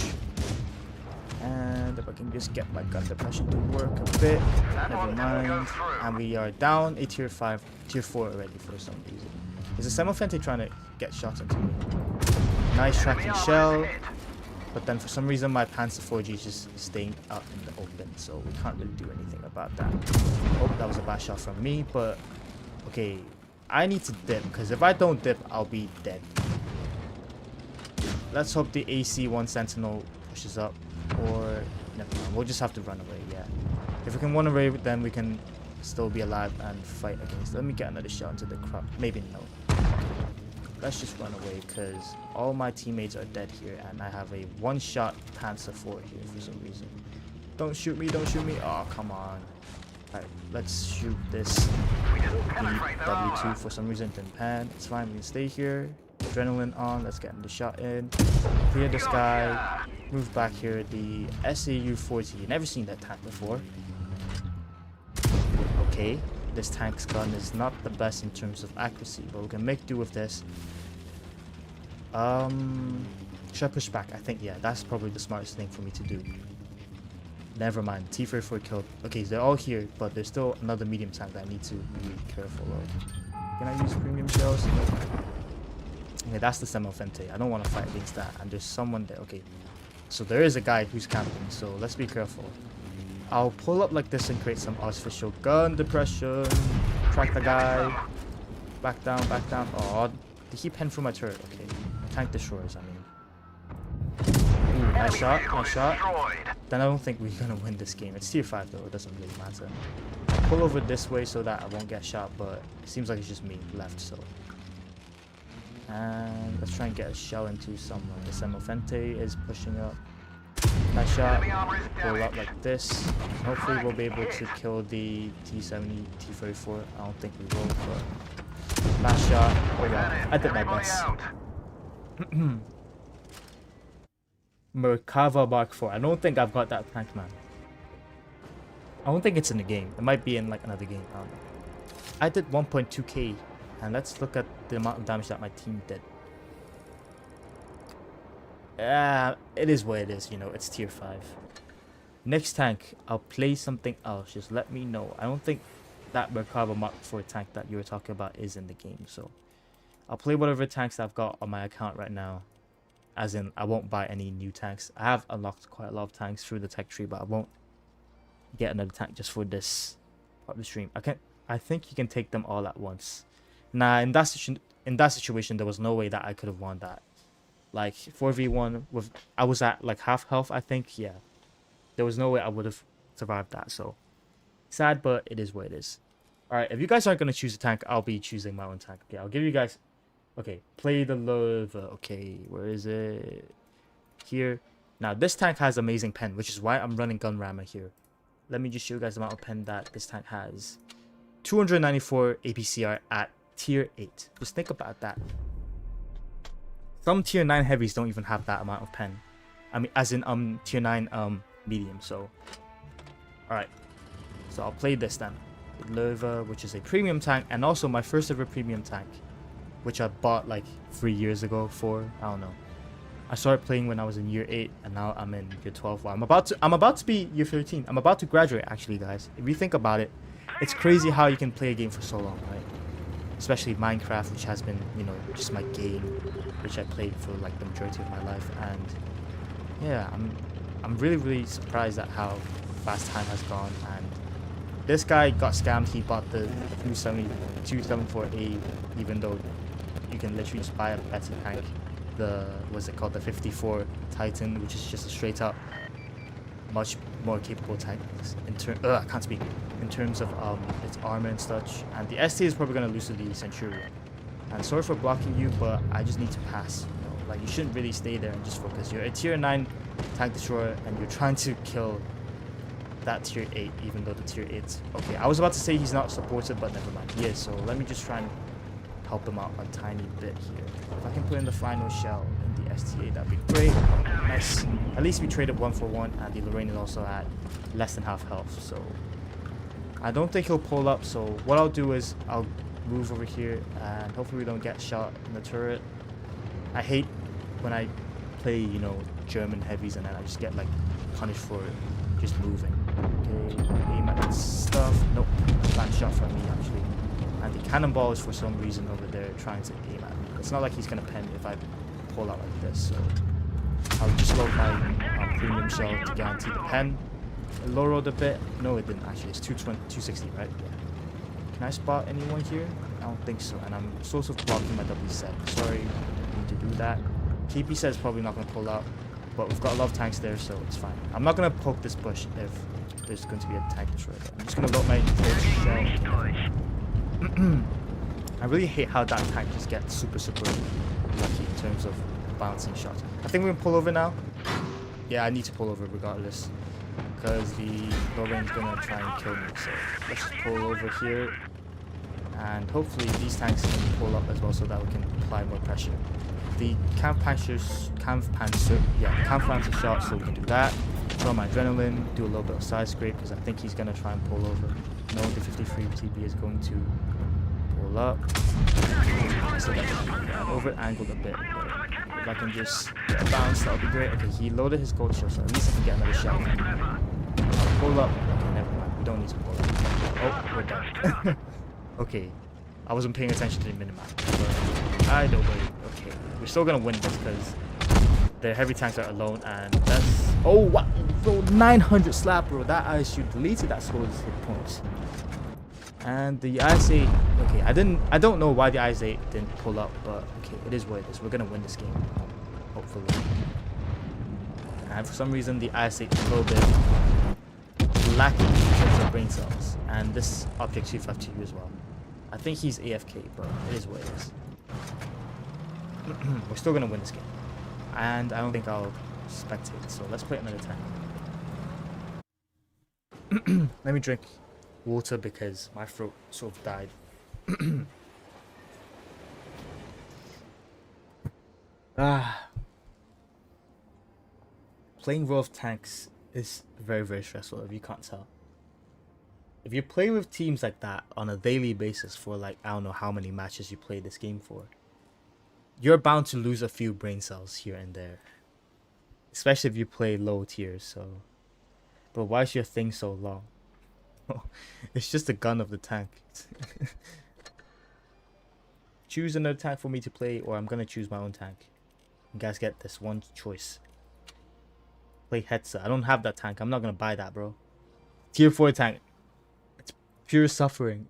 And if I can just get my gun depression to work a bit. Never mind. And we are down a tier 5, tier 4 already for some reason. Is the Semofente trying to get shots into me? Nice tracking shell. But then for some reason my Panzer 4G is just staying out in the open, so we can't really do anything about that. Oh, that was a bad shot from me, but okay, I need to dip, because if I don't dip, I'll be dead. Let's hope the AC-1 Sentinel pushes up, or never mind, we'll just have to run away, yeah. If we can run away, then we can still be alive and fight against. Let me get another shot into the crowd. Maybe no. Let's just run away because all my teammates are dead here and I have a one-shot Panzer 4 here for some reason. Don't shoot me, don't shoot me. Oh, come on. Alright, let's shoot this W2 for some reason. Didn't pan. It's fine, we can stay here. Adrenaline on, let's get the shot in. Clear the sky. Move back here. The SAU-40. Never seen that tank before. Okay. This tank's gun is not the best in terms of accuracy, but we can make do with this. Should I push back? I think, yeah, that's probably the smartest thing for me to do. Never mind, T-34 killed. Okay, they're all here, but there's still another medium tank that I need to be careful of. Can I use premium shells? Okay, that's the Semofente. I don't want to fight against that, and there's someone there. Okay, so there is a guy who's camping, so let's be careful. I'll pull up like this and create some artificial gun depression. Track the guy. Back down, back down. Oh, did he pen through my turret? Okay. Tank destroyers, I mean. Ooh, nice shot, nice shot. Then I don't think we're gonna win this game. It's tier 5 though, it doesn't really matter. I'll pull over this way so that I won't get shot, but it seems like it's just me left, so. And let's try and get a shell into someone. The Semofente is pushing up. Nice shot. Pull up like this. Hopefully we'll be able to kill the T-70, T-34. I don't think we will, but last shot. Oh yeah, I did my best. Merkava Mark 4. I don't think I've got that tank, man. I don't think it's in the game. It might be in like another game. I don't know. I did 1.2k, and let's look at the amount of damage that my team did. It is what it is, you know, it's tier 5. Next tank, I'll play something else, just let me know. I don't think that Merkava Mark 4 tank that you were talking about is in the game, so I'll play whatever tanks I've got on my account right now. As in, I won't buy any new tanks. I have unlocked quite a lot of tanks through the tech tree, but I won't get another tank just for this part of the stream. I think you can take them all at once. Nah, in that situation, there was no way that I could have won that. Like 4v1 with, I was at like half health, I think. Yeah, there was no way I would have survived that. So sad, but it is what it is. All right, if you guys aren't gonna choose a tank, I'll be choosing my own tank. Okay, I'll give you guys. Okay, play the love. Okay, where is it? Here. Now this tank has amazing pen, which is why I'm running gun rammer here. Let me just show you guys the amount of pen that this tank has. 294 APCR at tier 8. Just think about that. Some tier 9 heavies don't even have that amount of pen. I mean, as in tier 9 medium. So, alright. So I'll play this then. Lerva, which is a premium tank, and also my first ever premium tank, which I bought like 3 years ago. I don't know. I started playing when I was in year 8, and now I'm in year 12. Well, I'm about to be year 13. I'm about to graduate, actually, guys. If you think about it, it's crazy how you can play a game for so long, right? Especially Minecraft, which has been, you know, just my game, which I played for like the majority of my life. And yeah, I'm really surprised at how fast time has gone. And this guy got scammed. He bought the 274A, even though you can literally just buy a better tank. What's it called? The 54 Titan, which is just a straight up much more capable tank I can't speak, in terms of its armor and such. And the ST is probably going to lose to the Centurion. And sorry for blocking you, but I just need to pass. You know, like, you shouldn't really stay there and just focus. You're a tier 9 tank destroyer, and you're trying to kill that tier 8, even though the tier 8. Okay, I was about to say he's not supported, but never mind. He is. So let me just try and help him out a tiny bit here. If I can put in the final shell in the STA, that'd be great. Nice. At least we traded 1 for 1, and the Lorraine is also at less than half health, so I don't think he'll pull up. So what I'll do is I'll move over here, and hopefully we don't get shot in the turret. I hate when I play, you know, German heavies and then I just get like punished for just moving. Okay, aim at stuff. Nope, bad shot from me actually. And the cannonball is for some reason over there trying to aim at me. It's not like he's gonna pen if I pull out like this, so I'll just load my premium shell to guarantee the pen. It low rolled a bit. No, it didn't actually. It's 260, right? Yeah. Can I spot anyone here? I don't think so. And I'm sort of blocking my W set. Sorry, I need to do that. KP says probably not gonna pull out, but we've got a lot of tanks there, so it's fine. I'm not gonna poke this bush if there's going to be a tank destroyer there. I'm just gonna load my shell. I really hate how that tank just gets super lucky in terms of bouncing shots. I think we're gonna pull over now. Yeah, I need to pull over regardless, because the Lorraine's gonna try and kill me. So let's just pull over here, and hopefully these tanks can pull up as well, so that we can apply more pressure. The Kampf Panzer shot, so we can do that. Throw my adrenaline, do a little bit of side scrape, because I think he's gonna try and pull over. No, the 53 TB is going to pull up. So yeah, over angled a bit. If I can just get a bounce, that would be great. Okay, he loaded his gold shell, so at least I can get another shell. I'll pull up. Okay, never mind. We don't need to pull up. Oh, we're done. Okay, I wasn't paying attention to the minimap. But I don't worry. Okay, we're still gonna win this because the heavy tanks are alone, and that's... Oh, what? Bro, 900 slap, bro. That ISU deleted that score's hit points. And the IS-8, okay, I don't know why the IS-8 didn't pull up, but okay, it is what it is. We're gonna win this game, hopefully. And for some reason, the IS-8 is a little bit lacking in terms of brain cells, and this object 252 as well. I think he's AFK, but it is what it is. We're still gonna win this game, and I don't think I'll spectate. So let's play another time. Let me drink water because my throat sort of died. Playing World of Tanks is very stressful if you can't tell. If you play with teams like that on a daily basis for like, I don't know how many matches you play this game for, you're bound to lose a few brain cells here and there. Especially if you play low tiers, so... But why is your thing so long? It's just the gun of the tank. Choose another tank for me to play, or I'm gonna choose my own tank. You guys get this one choice. Play Hetza. I don't have that tank. I'm not gonna buy that, bro. Tier 4 tank. It's pure suffering.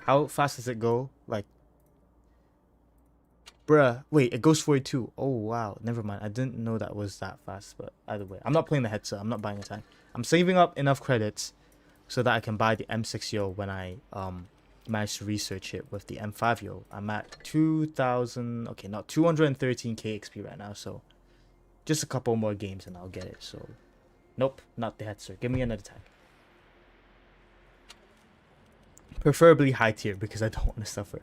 How fast does it go? Like... Bruh. Wait, it goes 42. Oh, wow. Never mind. I didn't know that was that fast, but either way. I'm not playing the Hetza. I'm not buying a tank. I'm saving up enough credits so that I can buy the M6 when I manage to research it with the M5 I'm at 2,000, okay, not 213k XP right now, so just a couple more games and I'll get it. So nope, not the Hetzer. Give me another tank. Preferably high tier because I don't want to suffer.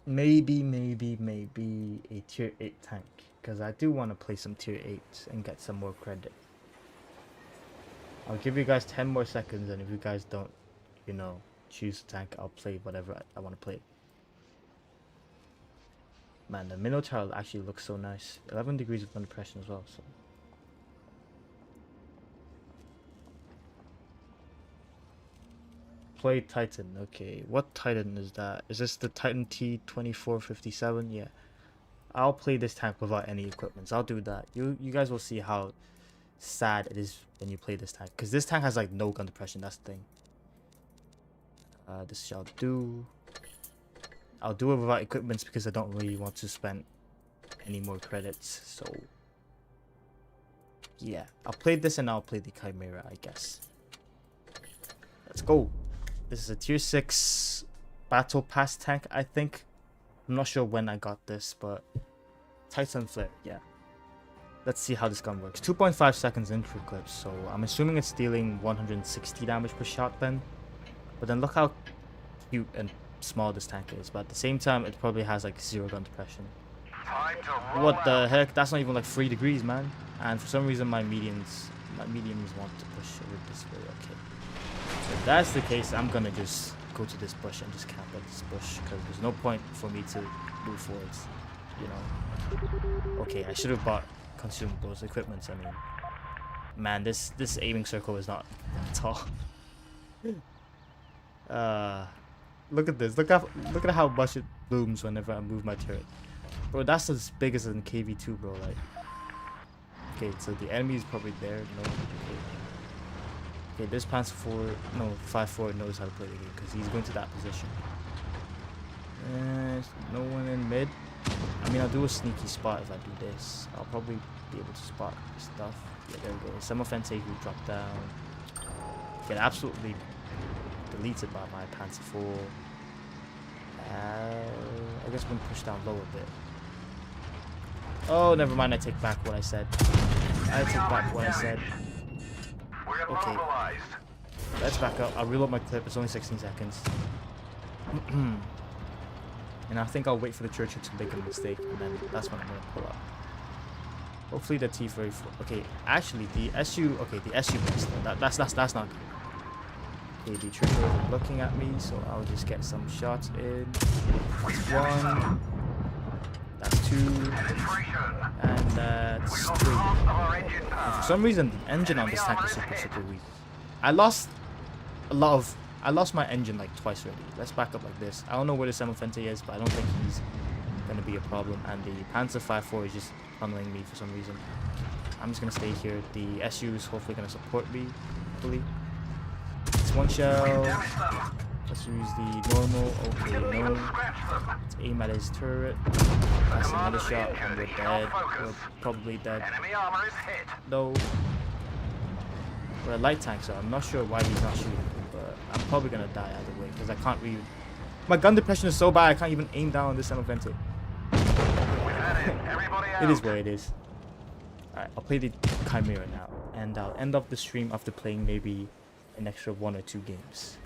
Maybe a tier 8 tank, because I do want to play some tier 8s and get some more credit. I'll give you guys 10 more seconds, and if you guys don't, you know, choose a tank, I'll play whatever I want to play. Man, the Minotaur actually looks so nice. 11 degrees of under pressure as well, so. Play Titan, okay. What Titan is that? Is this the Titan T2457? Yeah. I'll play this tank without any equipment. I'll do that. You guys will see how sad it is when you play this tank. Because this tank has like no gun depression, that's the thing. This shall do. I'll do it without equipments because I don't really want to spend any more credits. So yeah, I'll play this and I'll play the Chimera, I guess. Let's go. This is a tier 6 battle pass tank, I think. I'm not sure when I got this, but Titan Flare, yeah. Let's see how this gun works. 2.5 seconds intro clip, so I'm assuming it's dealing 160 damage per shot then. But then look how cute and small this tank is, but at the same time it probably has like 0 gun depression. What the heck? That's not even like 3 degrees, man. And for some reason my mediums want to push over this way. Okay, so if that's the case, I'm gonna just go to this bush and just camp at this bush, because there's no point for me to move forwards, you know. Okay, I should have bought consumables, equipment. I mean, man, this aiming circle is not tall. Look at this. Look at how much it booms whenever I move my turret. Bro, that's as big as in KV2, bro. Like, okay, so the enemy is probably there. No, okay, this Panzer 5-4 knows how to play the game because he's going to that position. No one in mid. I mean, I'll do a sneaky spot if I do this. I'll probably be able to spot stuff. Yeah, there we go. Some Effacé who dropped down. Get absolutely deleted by my Panzer 4. I guess we're gonna push down low a bit. Oh, never mind. I take back what I said. Okay. Let's back up. I'll reload my clip. It's only 16 seconds. And I think I'll wait for the Churchill to make a mistake, and then that's when I'm gonna pull up. Hopefully the T-34. Okay, actually the SU. Okay, the SU missed. That's not good. Okay, the Churchill is looking at me, so I'll just get some shots in. That's 1. That's 2. And that's 3. And for some reason, the engine on this tank is super weak. I lost my engine like twice already. Let's back up like this. I don't know where the Semifente is, but I don't think he's gonna be a problem. And the Panzer 5-4 is just tunneling me for some reason. I'm just gonna stay here. The SU is hopefully gonna support me, hopefully. It's 1 shell. Let's use the normal. Okay, no. Let's aim at his turret. That's another shot, and we're dead. We're probably dead. No. We're a light tank, so I'm not sure why he's not shooting. But I'm probably gonna die either way, because I can't really. My gun depression is so bad I can't even aim down on this Semifente. It is what it is. Alright, I'll play the Chimera now, and I'll end up the stream after playing maybe an extra 1 or 2 games.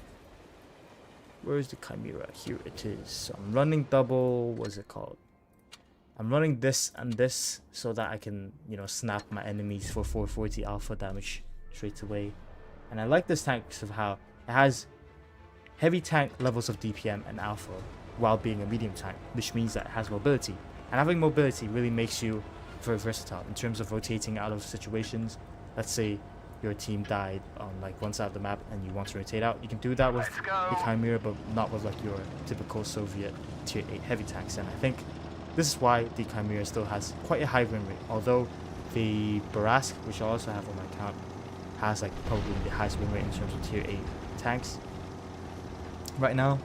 Where is the Chimera? Here it is. So I'm running double. What is it called? I'm running this and this so that I can, you know, snap my enemies for 440 alpha damage straight away. And I like this tank because of how it has heavy tank levels of DPM and alpha while being a medium tank, which means that it has mobility. And having mobility really makes you very versatile in terms of rotating out of situations. Let's say your team died on like one side of the map and you want to rotate out. You can do that with the Chimera, but not with like your typical Soviet tier 8 heavy tanks. And I think this is why the Chimera still has quite a high win rate. Although the Barask, which I also have on my account, has like probably the highest win rate in terms of tier 8 tanks. Right now,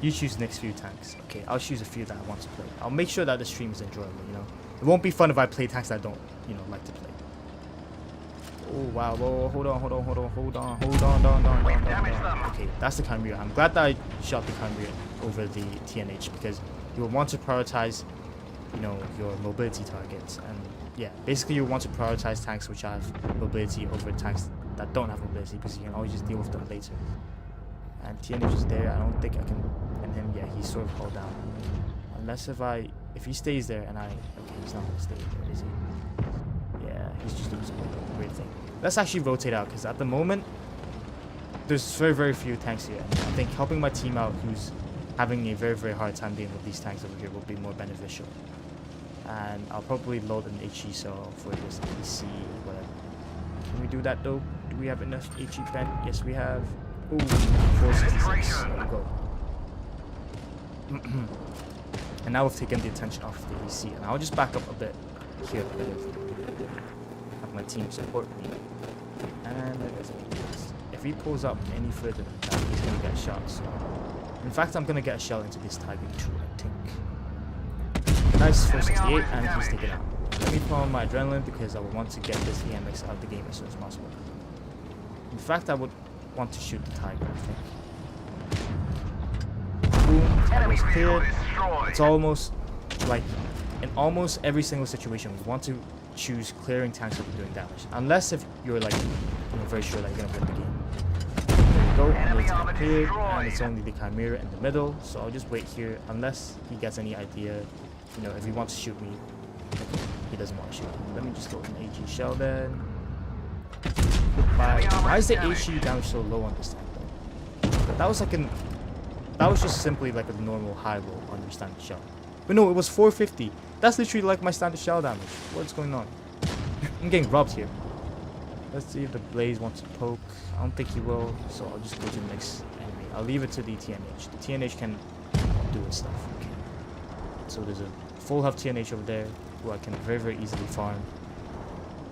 you choose the next few tanks. Okay, I'll choose a few that I want to play. I'll make sure that the stream is enjoyable, you know. It won't be fun if I play tanks that I don't, you know, like to play. Oh wow, whoa, hold on. Okay, that's the Chimera. I'm glad that I shot the Chimera over the TNH, because you will want to prioritize, you know, your mobility targets, and yeah, basically you want to prioritize tanks which have mobility over tanks that don't have mobility, because you can always just deal with them later. And TNH is there. I don't think I can end him. Yeah, he's sort of hold down. Unless if he stays there and okay, he's not gonna stay there, is he? Yeah, he's just doing some weird thing. Let's actually rotate out, because at the moment there's very, very few tanks here. And I think helping my team out, who's having a very, very hard time dealing with these tanks over here, will be more beneficial. And I'll probably load an HE cell for this AC, whatever. Can we do that though? Do we have enough HE pen? Yes, we have. Ooh, 466. There we go. And now we've taken the attention off the AC, and I'll just back up a bit here. Have my team support me. And if he pulls up any further than that, he's gonna get shot. So, in fact, I'm gonna get a shell into this Tiger too, I think. Nice 468, and he's taken out. Let me put on my adrenaline, because I would want to get this EMX out of the game as soon as possible. In fact, I would want to shoot the Tiger, I think. Boom, Tiger's cleared. It's almost like in almost every single situation, we want to choose clearing tanks over doing damage, unless if you're like very sure that you're gonna win the game. There we go, and it's cleared, and it's only the Chimera in the middle, so I'll just wait here unless he gets any idea. If he wants to shoot me, he doesn't want to shoot me. Let me just go with an AG shell then. Goodbye. Why is the HE damage so low on this tank though? That was just simply like a normal high roll on your standard shell. But no, it was 450. That's literally like my standard shell damage. What's going on? I'm getting robbed here. Let's see if the Blaze wants to poke. I don't think he will, so I'll just go to the next enemy. I'll leave it to the TNH. The TNH can do its stuff. Okay. So there's a full health TNH over there who I can very, very easily farm.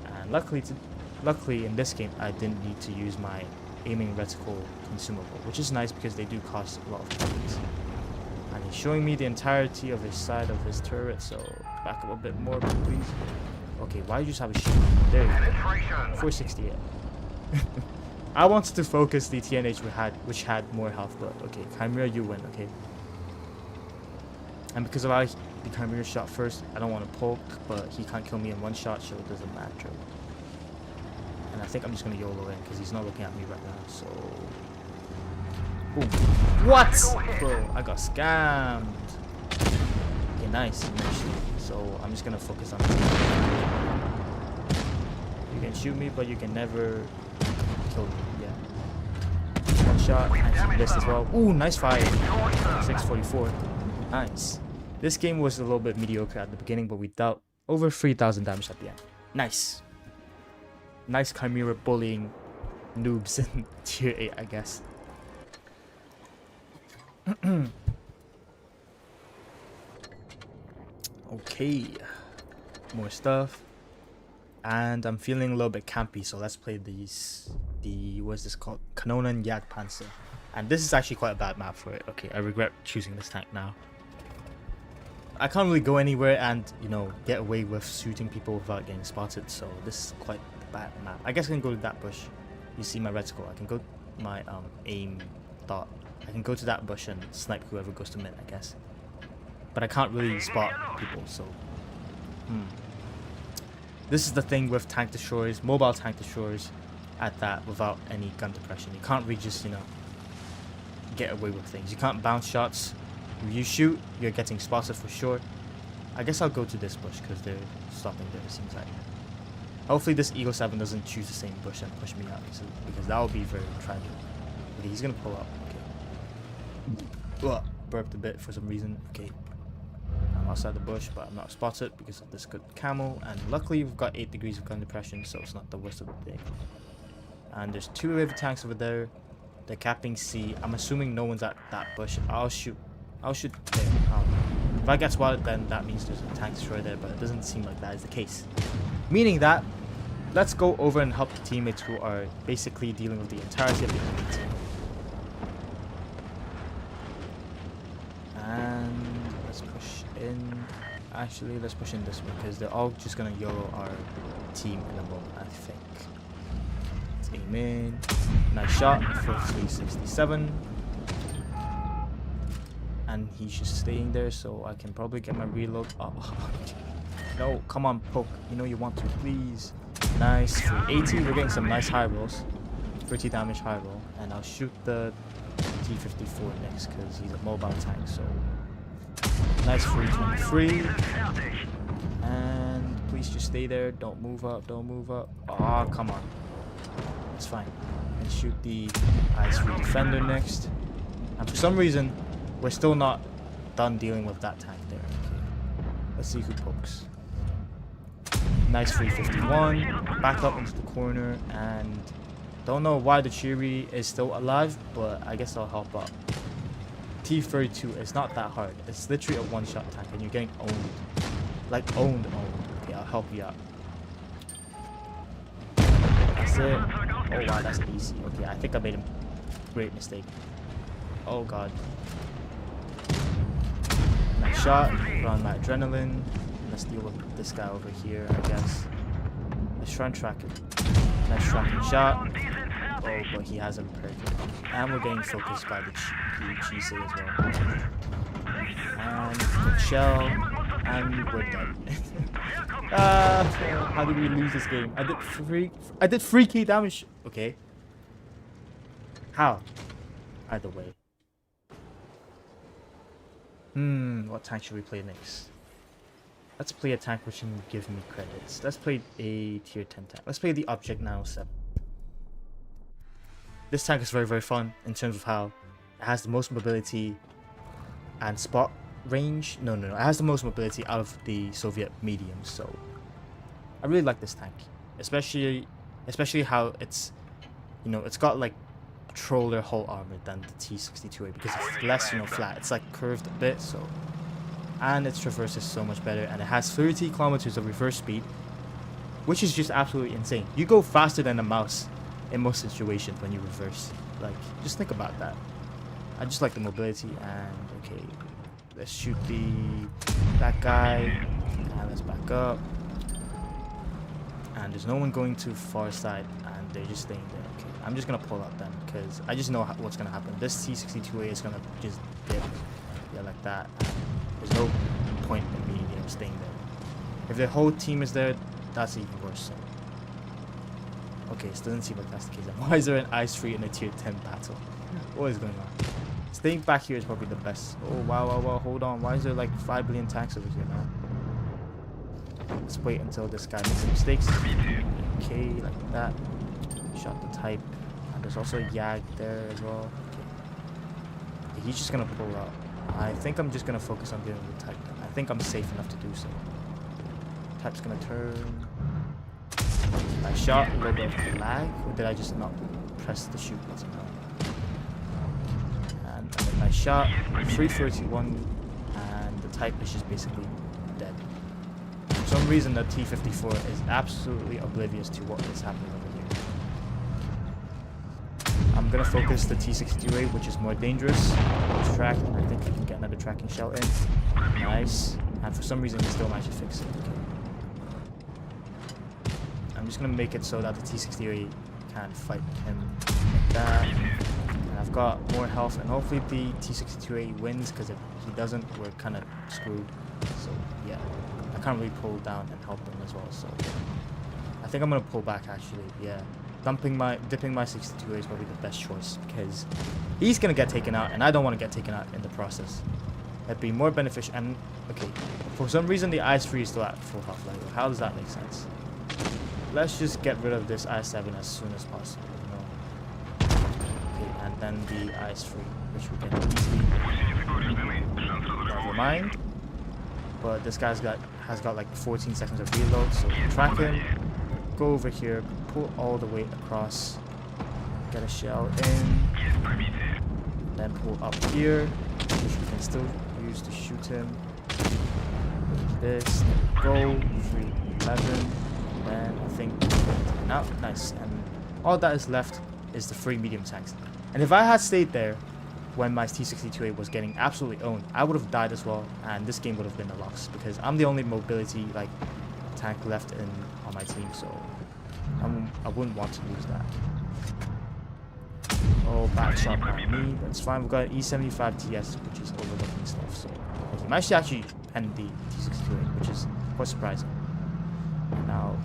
And luckily in this game, I didn't need to use my aiming reticle consumable, which is nice because they do cost a lot of points. And he's showing me the entirety of his side of his turret, so back up a bit more, please. Okay, why do you just have a shield? There you go. 468. I wanted to focus the TNH which had more health, but okay, Chimera, you win, okay? And because of how the Chimera shot first, I don't want to poke, but he can't kill me in one shot, so it doesn't matter. And I think I'm just going to YOLO in, because he's not looking at me right now, so... Boom. What? Bro, I got scammed. Okay, nice. So I'm just going to focus on him. You can shoot me, but you can never kill me, yeah. One shot, and he missed as well. Ooh, nice fire. 644. Nice. This game was a little bit mediocre at the beginning, but we dealt over 3,000 damage at the end. Nice. Nice Chimera bullying noobs in tier 8, I guess. Okay. More stuff. And I'm feeling a little bit campy, so let's play what's this called? Kanonen Jagdpanzer. And this is actually quite a bad map for it. Okay, I regret choosing this tank now. I can't really go anywhere and, get away with shooting people without getting spotted, so this is quite a bad map. I guess I can go to that bush. You see my reticle. I can go my aim dot. I can go to that bush and snipe whoever goes to mid, I guess. But I can't really spot people, so... This is the thing with tank destroyers, mobile tank destroyers at that without any gun depression. You can't really just, get away with things. You can't bounce shots. If you shoot, you're getting spotted for sure. I guess I'll go to this bush because they're stopping there, it seems like. Hopefully this Eagle 7 doesn't choose the same bush and push me out, because that would be very tragic. Okay, he's gonna pull up. Okay. Ugh, burped a bit for some reason. Okay. I'm outside the bush, but I'm not spotted because of this good camo. And luckily we've got 8 degrees of gun depression, so it's not the worst of the day. And there's 2 river tanks over there. They're capping C. I'm assuming no one's at that bush. I'll shoot there. If I get spotted, then that means there's a tank destroyer there, but it doesn't seem like that is the case. Meaning that, let's go over and help the teammates who are basically dealing with the entirety of the enemy team. And let's push in. Actually, let's push in this way, because they're all just gonna YOLO our team in a moment, I think. Let's aim in. Nice shot for 367. And he's just staying there, so I can probably get my reload. Oh, No, come on, poke. You know you want to, please. Nice. For 80, we're getting some nice high rolls. 30 damage high roll. And I'll shoot the T-54 next because he's a mobile tank, so... Nice free 23. And please just stay there. Don't move up, don't move up. Oh, come on. It's fine. And shoot the IS-3 defender next. And for some reason, we're still not done dealing with that tank there. Okay. Let's see who pokes. Nice 351. Back up into the corner. And don't know why the Cheery is still alive, but I guess I'll help out. T-32 is not that hard. It's literally a one-shot tank and you're getting owned. Like owned. Okay, I'll help you out. That's it. Oh wow, that's easy. Okay, I think I made a great mistake. Oh god. Nice shot. Put on my adrenaline. Let's deal with this guy over here, I guess. Let's try and track him. Nice tracking shot. Oh, but he has a repair kit. And we're getting focused by the cheese as well. And the shell. And we're dead. How did we lose this game? I did 3k damage. Okay. How? Either way. What tank should we play next? Let's play a tank which can give me credits. Let's play a tier 10 tank. Let's play the Object 907. This tank is very, very fun in terms of how it has the most mobility and spot range. No. It has the most mobility out of the Soviet mediums. So I really like this tank, especially how it's, you know, it's got like troller hull armor than the T-62A because it's less, you know, flat. It's like curved a bit, so. And its traverse is so much better, and it has 30 kilometers of reverse speed, which is just absolutely insane. You go faster than a mouse in most situations when you reverse. Like, just think about that. I just like the mobility. And okay, let's shoot that guy, and let's back up. And there's no one going to far side, and they're just staying there. Okay, I'm just gonna pull out them because I just know what's gonna happen. This T-62A is gonna just dip, yeah, like that. There's no point in me, you know, staying there. If the whole team is there, that's even worse. So. Okay, it doesn't seem like that's the case. Why is there an IS-3 in a tier 10 battle? What is going on? Staying back here is probably the best. Oh, wow, hold on. Why is there like 5 billion tanks over here now? Let's wait until this guy makes mistakes. Okay, like that. Shot the type. And there's also a Yag there as well. Okay, he's just gonna pull out. I think I'm just gonna focus on dealing with type. I think I'm safe enough to do so. Type's gonna turn. I shot a little bit of lag, or did I just not press the shoot button? And then I shot 331, and the type is just basically dead. For some reason, the T-54 is absolutely oblivious to what is happening over here. I'm gonna focus the T-62A, which is more dangerous. It's tracked, and I think I can get another tracking shell in. Nice. And for some reason, he still managed to fix it. Okay. I'm just gonna make it so that the T-62A can't fight him like that. And I've got more health, and hopefully the T-62A wins, because if he doesn't, we're kind of screwed. So yeah, I can't really pull down and help him as well. So I think I'm gonna pull back actually. Yeah. Dipping my 62A is probably the best choice because he's gonna get taken out, and I don't want to get taken out in the process. It'd be more beneficial. And okay, for some reason the IS-3 is still at full health. Like, how does that make sense? Let's just get rid of this IS-7 as soon as possible. You know? Okay, and then the IS-3, which we can easily. Never mind. But this guy's has got like 14 seconds of reload, so we'll track him. Go over here, pull all the way across, get a shell in, then pull up here, which we can still use to shoot him. This, go, 311, then I think, now, nice, and all that is left is the 3 medium tanks. And if I had stayed there when my T-62A was getting absolutely owned, I would have died as well, and this game would have been a loss, because I'm the only mobility, like, tank left on my team, so I wouldn't want to lose that. Oh, bad shot by me, but it's fine. We've got an E75 TS, which is overlooking stuff, so he might actually end the T-62A, which is quite surprising. And I'll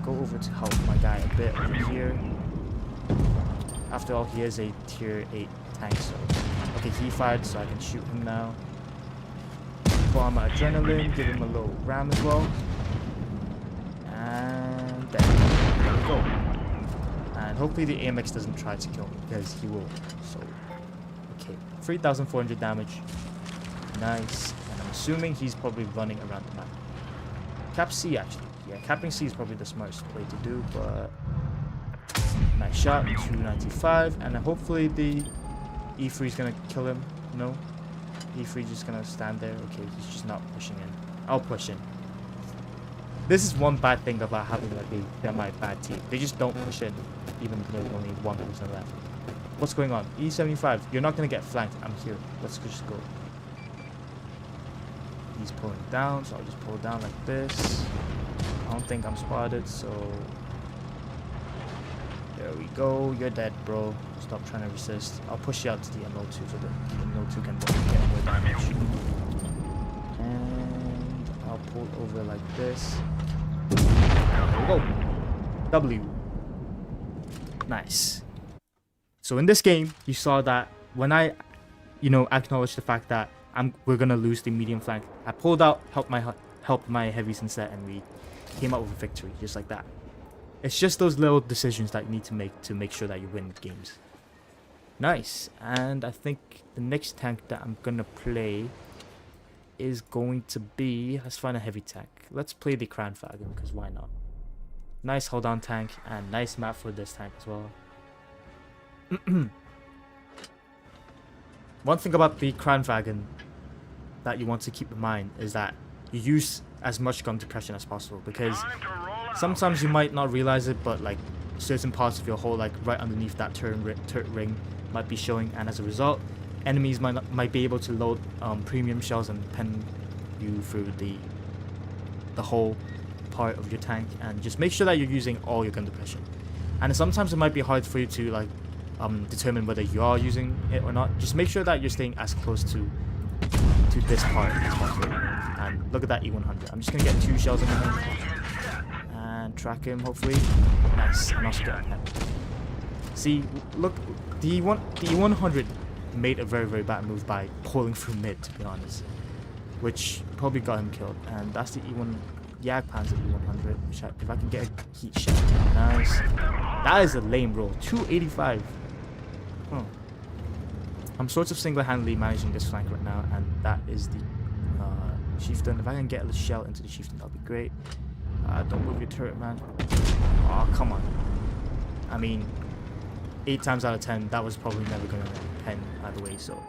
go over to help my guy a bit over here. After all, he is a tier 8 tank, so... Okay, he fired, so I can shoot him now. Pull on my adrenaline, give him a little ram as well. And there we go. And hopefully the AMX doesn't try to kill me, because he will. So, okay, 3,400 damage. Nice. And I'm assuming he's probably running around the map. Cap C, actually. Yeah, capping C is probably the smartest way to do, but... Nice shot, 295, and hopefully the E3 is gonna kill him. No? E3 just gonna stand there. Okay, he's just not pushing in. I'll push in. This is one bad thing about having like they're my bad team. They just don't push in, even though there's only one person left. What's going on? E75, you're not gonna get flanked. I'm here. Let's just go. He's pulling down, so I'll just pull down like this. I don't think I'm spotted, so there we go. You're dead, bro. Stop trying to resist. I'll push you out to the MO2 so the MO2 can get more damage. And I'll pull over like this. There we go. W. Nice. So in this game, you saw that when I, acknowledged the fact that we're gonna lose the medium flank, I pulled out, helped my heavies instead, and we came out with a victory, just like that. It's just those little decisions that you need to make sure that you win games. Nice. And I think the next tank that I'm gonna play is going to be... Let's find a heavy tank. Let's play the Kafka, because why not? Nice hold on tank, and nice map for this tank as well. One thing about the Kafka that you want to keep in mind is that you use as much gun depression as possible, because sometimes you might not realize it, but like certain parts of your hull, like right underneath that turret ring, might be showing, and as a result, enemies might be able to load premium shells and pen you through the whole part of your tank. And just make sure that you're using all your gun depression. And sometimes it might be hard for you to like determine whether you are using it or not. Just make sure that you're staying as close to this part as possible. And look at that E100. I'm just gonna get 2 shells in him and track him, hopefully. Nice. And also get him. See, look, the E100 made a very, very bad move by pulling through mid, to be honest, which probably got him killed. And that's the Jagdpanzer E100, which if I can get a heat shot. Nice. That is a lame roll. 285. Huh. I'm sort of single-handedly managing this flank right now, and that is the chieftain. If I can get a shell into the chieftain, that'll be great. Don't move your turret, man. Oh, come on. I mean, 8 times out of 10, that was probably never gonna pen either way. So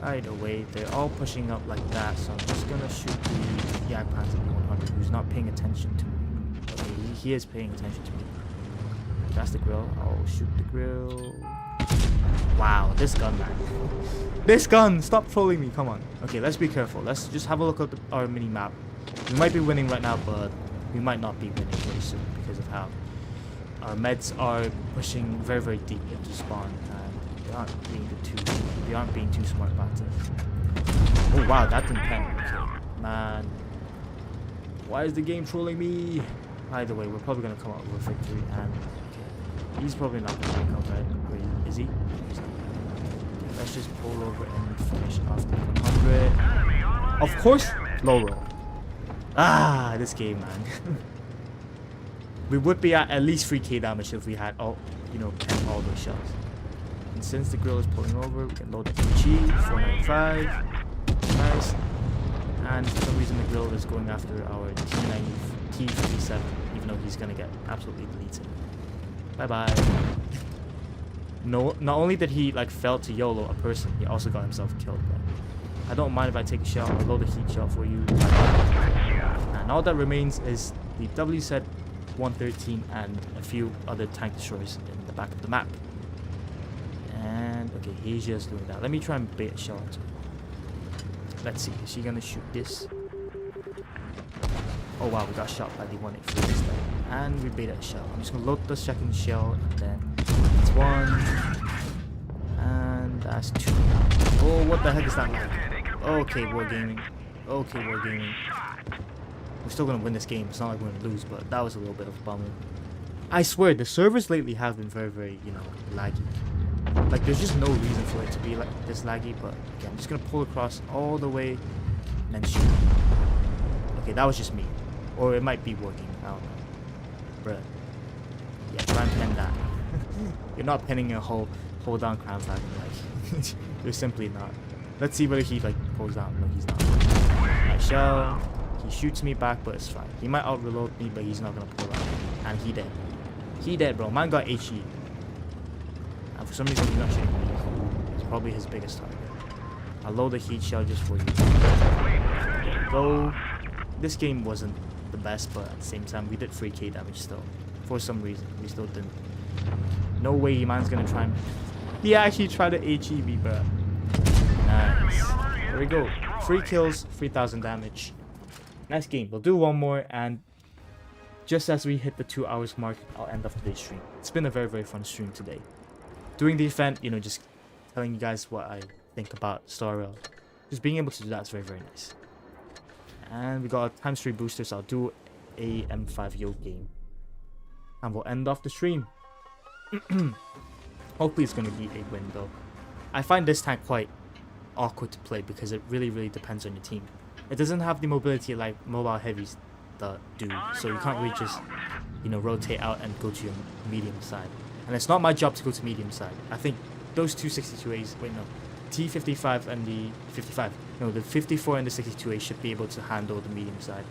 either way, they're all pushing up like that. So I'm just gonna shoot the Jagdpanzer E100, who's not paying attention to me. Okay, he is paying attention to me. That's the grill. I'll shoot the grill. Wow, this gun, man. This gun! Stop trolling me, come on. Okay, let's be careful. Let's just have a look at our mini-map. We might be winning right now, but we might not be winning very soon because of how our meds are pushing very, very deep into spawn, and they aren't being too smart about it. Oh wow, that didn't pen. Okay, man. Why is the game trolling me? Either way, we're probably gonna come out with a victory, and okay, he's probably not gonna make out, right? Wait, is he? Okay, let's just pull over and finish off the 100. Of course, low roll. Ah, this game, man. We would be at least 3k damage if we had all, pen all those shells. And since the grill is pulling over, we can load the PG, 495. Nice. And for some reason the grill is going after our T57, even though he's gonna get absolutely deleted. Bye bye. No, not only did he like fail to YOLO a person, he also got himself killed. But I don't mind if I take a shot. I'll load a heat shot for you. And all that remains is the WZ 113 and a few other tank destroyers in the back of the map. And okay, he's just doing that. Let me try and bait a shell into him. Let's see, is she gonna shoot this? Oh wow, we got shot by the 183 this time. And we baited a shell. I'm just gonna load the second shell, and then that's 1. And that's 2. Oh, what the heck is that like? Okay, wargaming. Okay, wargaming. We're still gonna win this game. It's not like we're gonna lose, but that was a little bit of a bummer. I swear, the servers lately have been very, very, you know, laggy. Like, there's just no reason for it to be like this laggy, but okay, I'm just gonna pull across all the way and then shoot. Okay, that was just me. Or it might be working, I don't know. Bruh. Yeah, try and pen that. You're not penning a hold down Crown Flag, like, you're simply not. Let's see whether he, like, pulls down. No, he's not. I shell. He shoots me back, but it's fine. He might out-reload me, but he's not gonna pull out. And he dead. He dead, bro. Mine got HE. And for some reason, he's not shooting me. It's probably his biggest target. I'll load the heat shell just for you. There we go. This game wasn't the best, but at the same time, we did 3k damage still. For some reason, we still didn't. No way, man's gonna try and... He actually tried to HE me, bro. Nice. There we go. 3 kills, 3000 damage. Nice game. We'll do one more, and just as we hit the 2 hours mark, I'll end off today's stream. It's been a very, very fun stream today. Doing the event, you know, just telling you guys what I think about Starhunt. Just being able to do that is very, very nice. And we got a ×3 booster, so I'll do a M5 Yield game. And we'll end off the stream. Hopefully it's going to be a win, though. I find this tank quite awkward to play because it really, really depends on your team. It doesn't have the mobility like mobile heavies that do, so you can't really just, you know, rotate out and go to your medium side. And it's not my job to go to medium side. I think those two 62As, wait no, T55 and the 55, no, the 54 and the 62A should be able to handle the medium side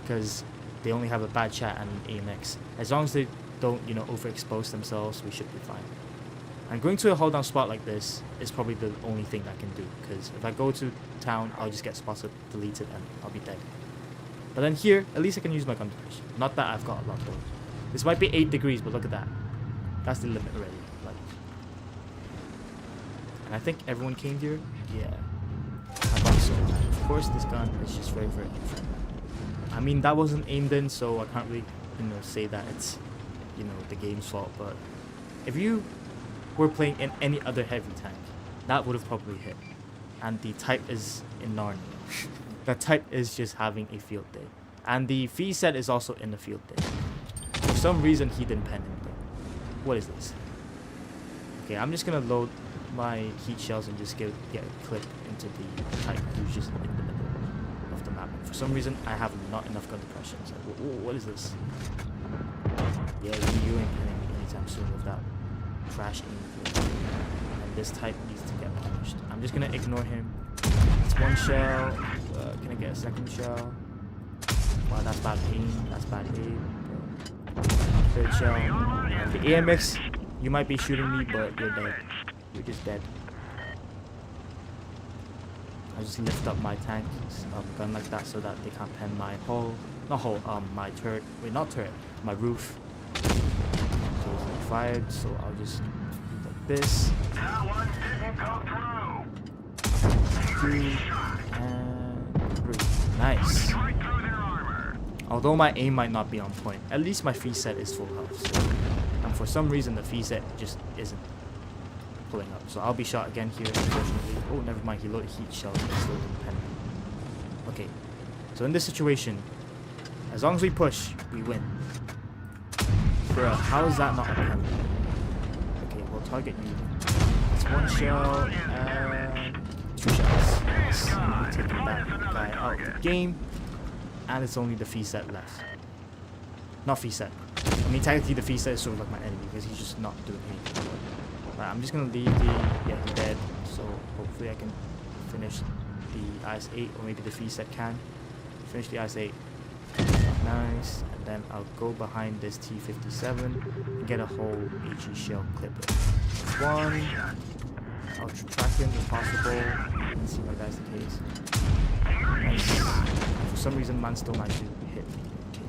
because they only have a bad chat and an AMX. As long as they don't, you know, overexpose themselves, we should be fine. And going to a hold down spot like this is probably the only thing I can do, because if I go to town, I'll just get spotted, deleted, and I'll be dead. But then here, at least I can use my gun depression. Not that I've got a lot though. This might be 8 degrees, but look at that. That's the limit already. Like, and I think everyone came here. Yeah, I thought so. And of course, this gun is just very, very different. I mean, that wasn't aimed in, so I can't really, you know, say that it's, you know, the game's fault. But if you were playing in any other heavy tank, that would have probably hit. And the type is in Narnia. That type is just having a field day. And the Effacé is also in the field day. For some reason, he didn't pen him though. What is this? Okay, I'm just gonna load my heat shells and just get a clip into the type who's just in the middle of the map. For some reason, I have not enough gun depression. It's like, what is this? Yeah, you ain't penning me anytime soon with that trash aim. And this type needs to get punished. I'm just gonna ignore him. It's one shell. Can I get a second shell? Wow, that's bad aim. That's bad aim. Third shell. And the AMX, you might be shooting me, but you're dead. You're just dead. I just lift up my tank, gun like that, so that they can't pen my hull. Not hull. My turret. Wait, not turret. My roof. So it's fired. So I'll just do like this. Two and three. Nice. Although my aim might not be on point, at least my Effacé is full health. So, and for some reason, the Effacé just isn't pulling up. So I'll be shot again here, unfortunately. Oh, never mind. He loaded heat shell and still didn't pen me. Okay. So in this situation, as long as we push, we win. Bruh, how is that not a pen? Okay, we'll target you. It's one shell and 2 shells. Yes. We're taking that guy out of the game. And it's only the Effacé left. Not Effacé. I mean, technically the Effacé is sort of like my enemy because he's just not doing anything. Right, I'm just gonna leave the... Yeah, he's dead. So hopefully I can finish the IS-8, or maybe the Effacé can. Finish the IS-8. Nice. And then I'll go behind this T-57 and get a whole HE shell clipper. One. I'll track him if possible. Let's see if that's the case. Nice. For some reason, man still managed to hit me. Okay.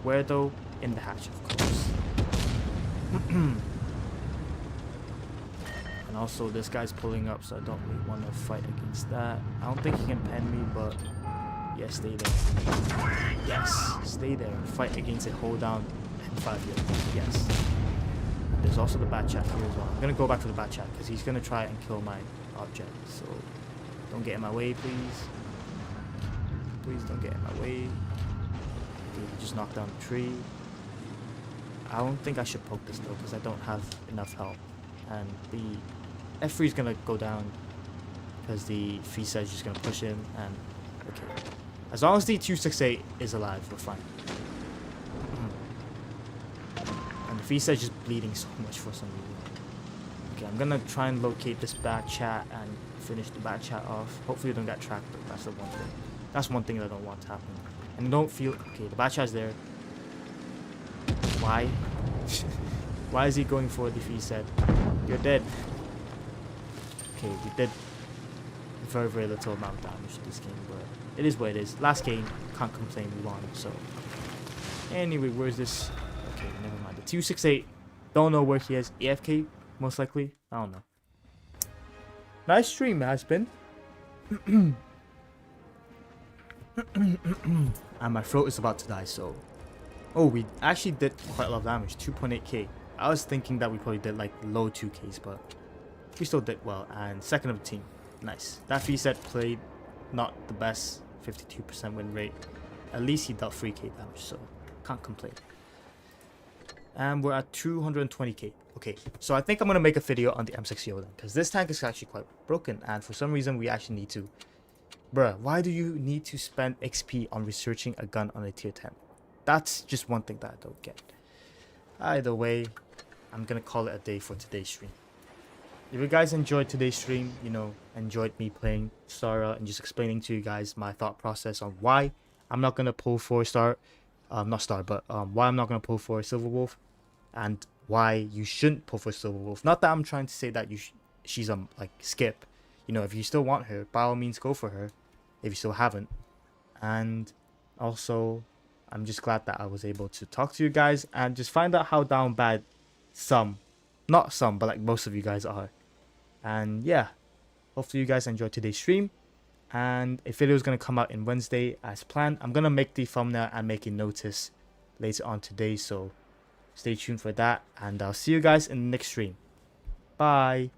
Where though? In the hatch, of course. And also, this guy's pulling up, so I don't really want to fight against that. I don't think he can pen me, but yeah, stay there. Yes, stay there and fight against a hold down and 5 years. Yes. And there's also the bad chat here as well. I'm gonna go back to the bad chat because he's gonna try and kill my object. So don't get in my way, please. Please don't get in my way. Okay, he just knocked down the tree. I don't think I should poke this though, because I don't have enough health. And the F3 is gonna go down, because the Effacé is just gonna push him, and okay. As long as the 268 is alive, we're fine. And the Effacé is just bleeding so much for some reason. Okay, I'm gonna try and locate this back chat and finish the back chat off. Hopefully we don't get tracked though, that's the one thing. That's one thing that I don't want to happen. And don't feel, okay, the back chat's there. Why? Why is he going for the Effacé? You're dead. Okay, we did very, very little amount of damage this game, but it is what it is. Last game, can't complain, we won, so. Anyway, where's this? Okay, never mind. The 268, don't know where he is. AFK, most likely. I don't know. Nice stream, has been. And my throat is about to die, so. Oh, we actually did quite a lot of damage, 2.8k. I was thinking that we probably did like low 2ks, but we still did well. And second of the team. Nice. That Effacé played not the best, 52% win rate. At least he dealt 3k damage, so can't complain. And we're at 220k. Okay, so I think I'm going to make a video on the M60 then, because this tank is actually quite broken, and for some reason we actually need to. Bruh, why do you need to spend XP on researching a gun on a tier 10? That's just one thing that I don't get. Either way, I'm going to call it a day for today's stream. If you guys enjoyed today's stream, you know, enjoyed me playing Starhunt and just explaining to you guys my thought process on why I'm not going to pull for why I'm not going to pull for Silver Wolf, and why you shouldn't pull for Silver Wolf. Not that I'm trying to say that she's like skip. You know, if you still want her, by all means go for her, if you still haven't. And also, I'm just glad that I was able to talk to you guys and just find out how down bad not some, but like most of you guys are. And yeah, hopefully you guys enjoyed today's stream. And a video is going to come out in Wednesday as planned. I'm going to make the thumbnail and make a notice later on today, so stay tuned for that. And I'll see you guys in the next stream. Bye.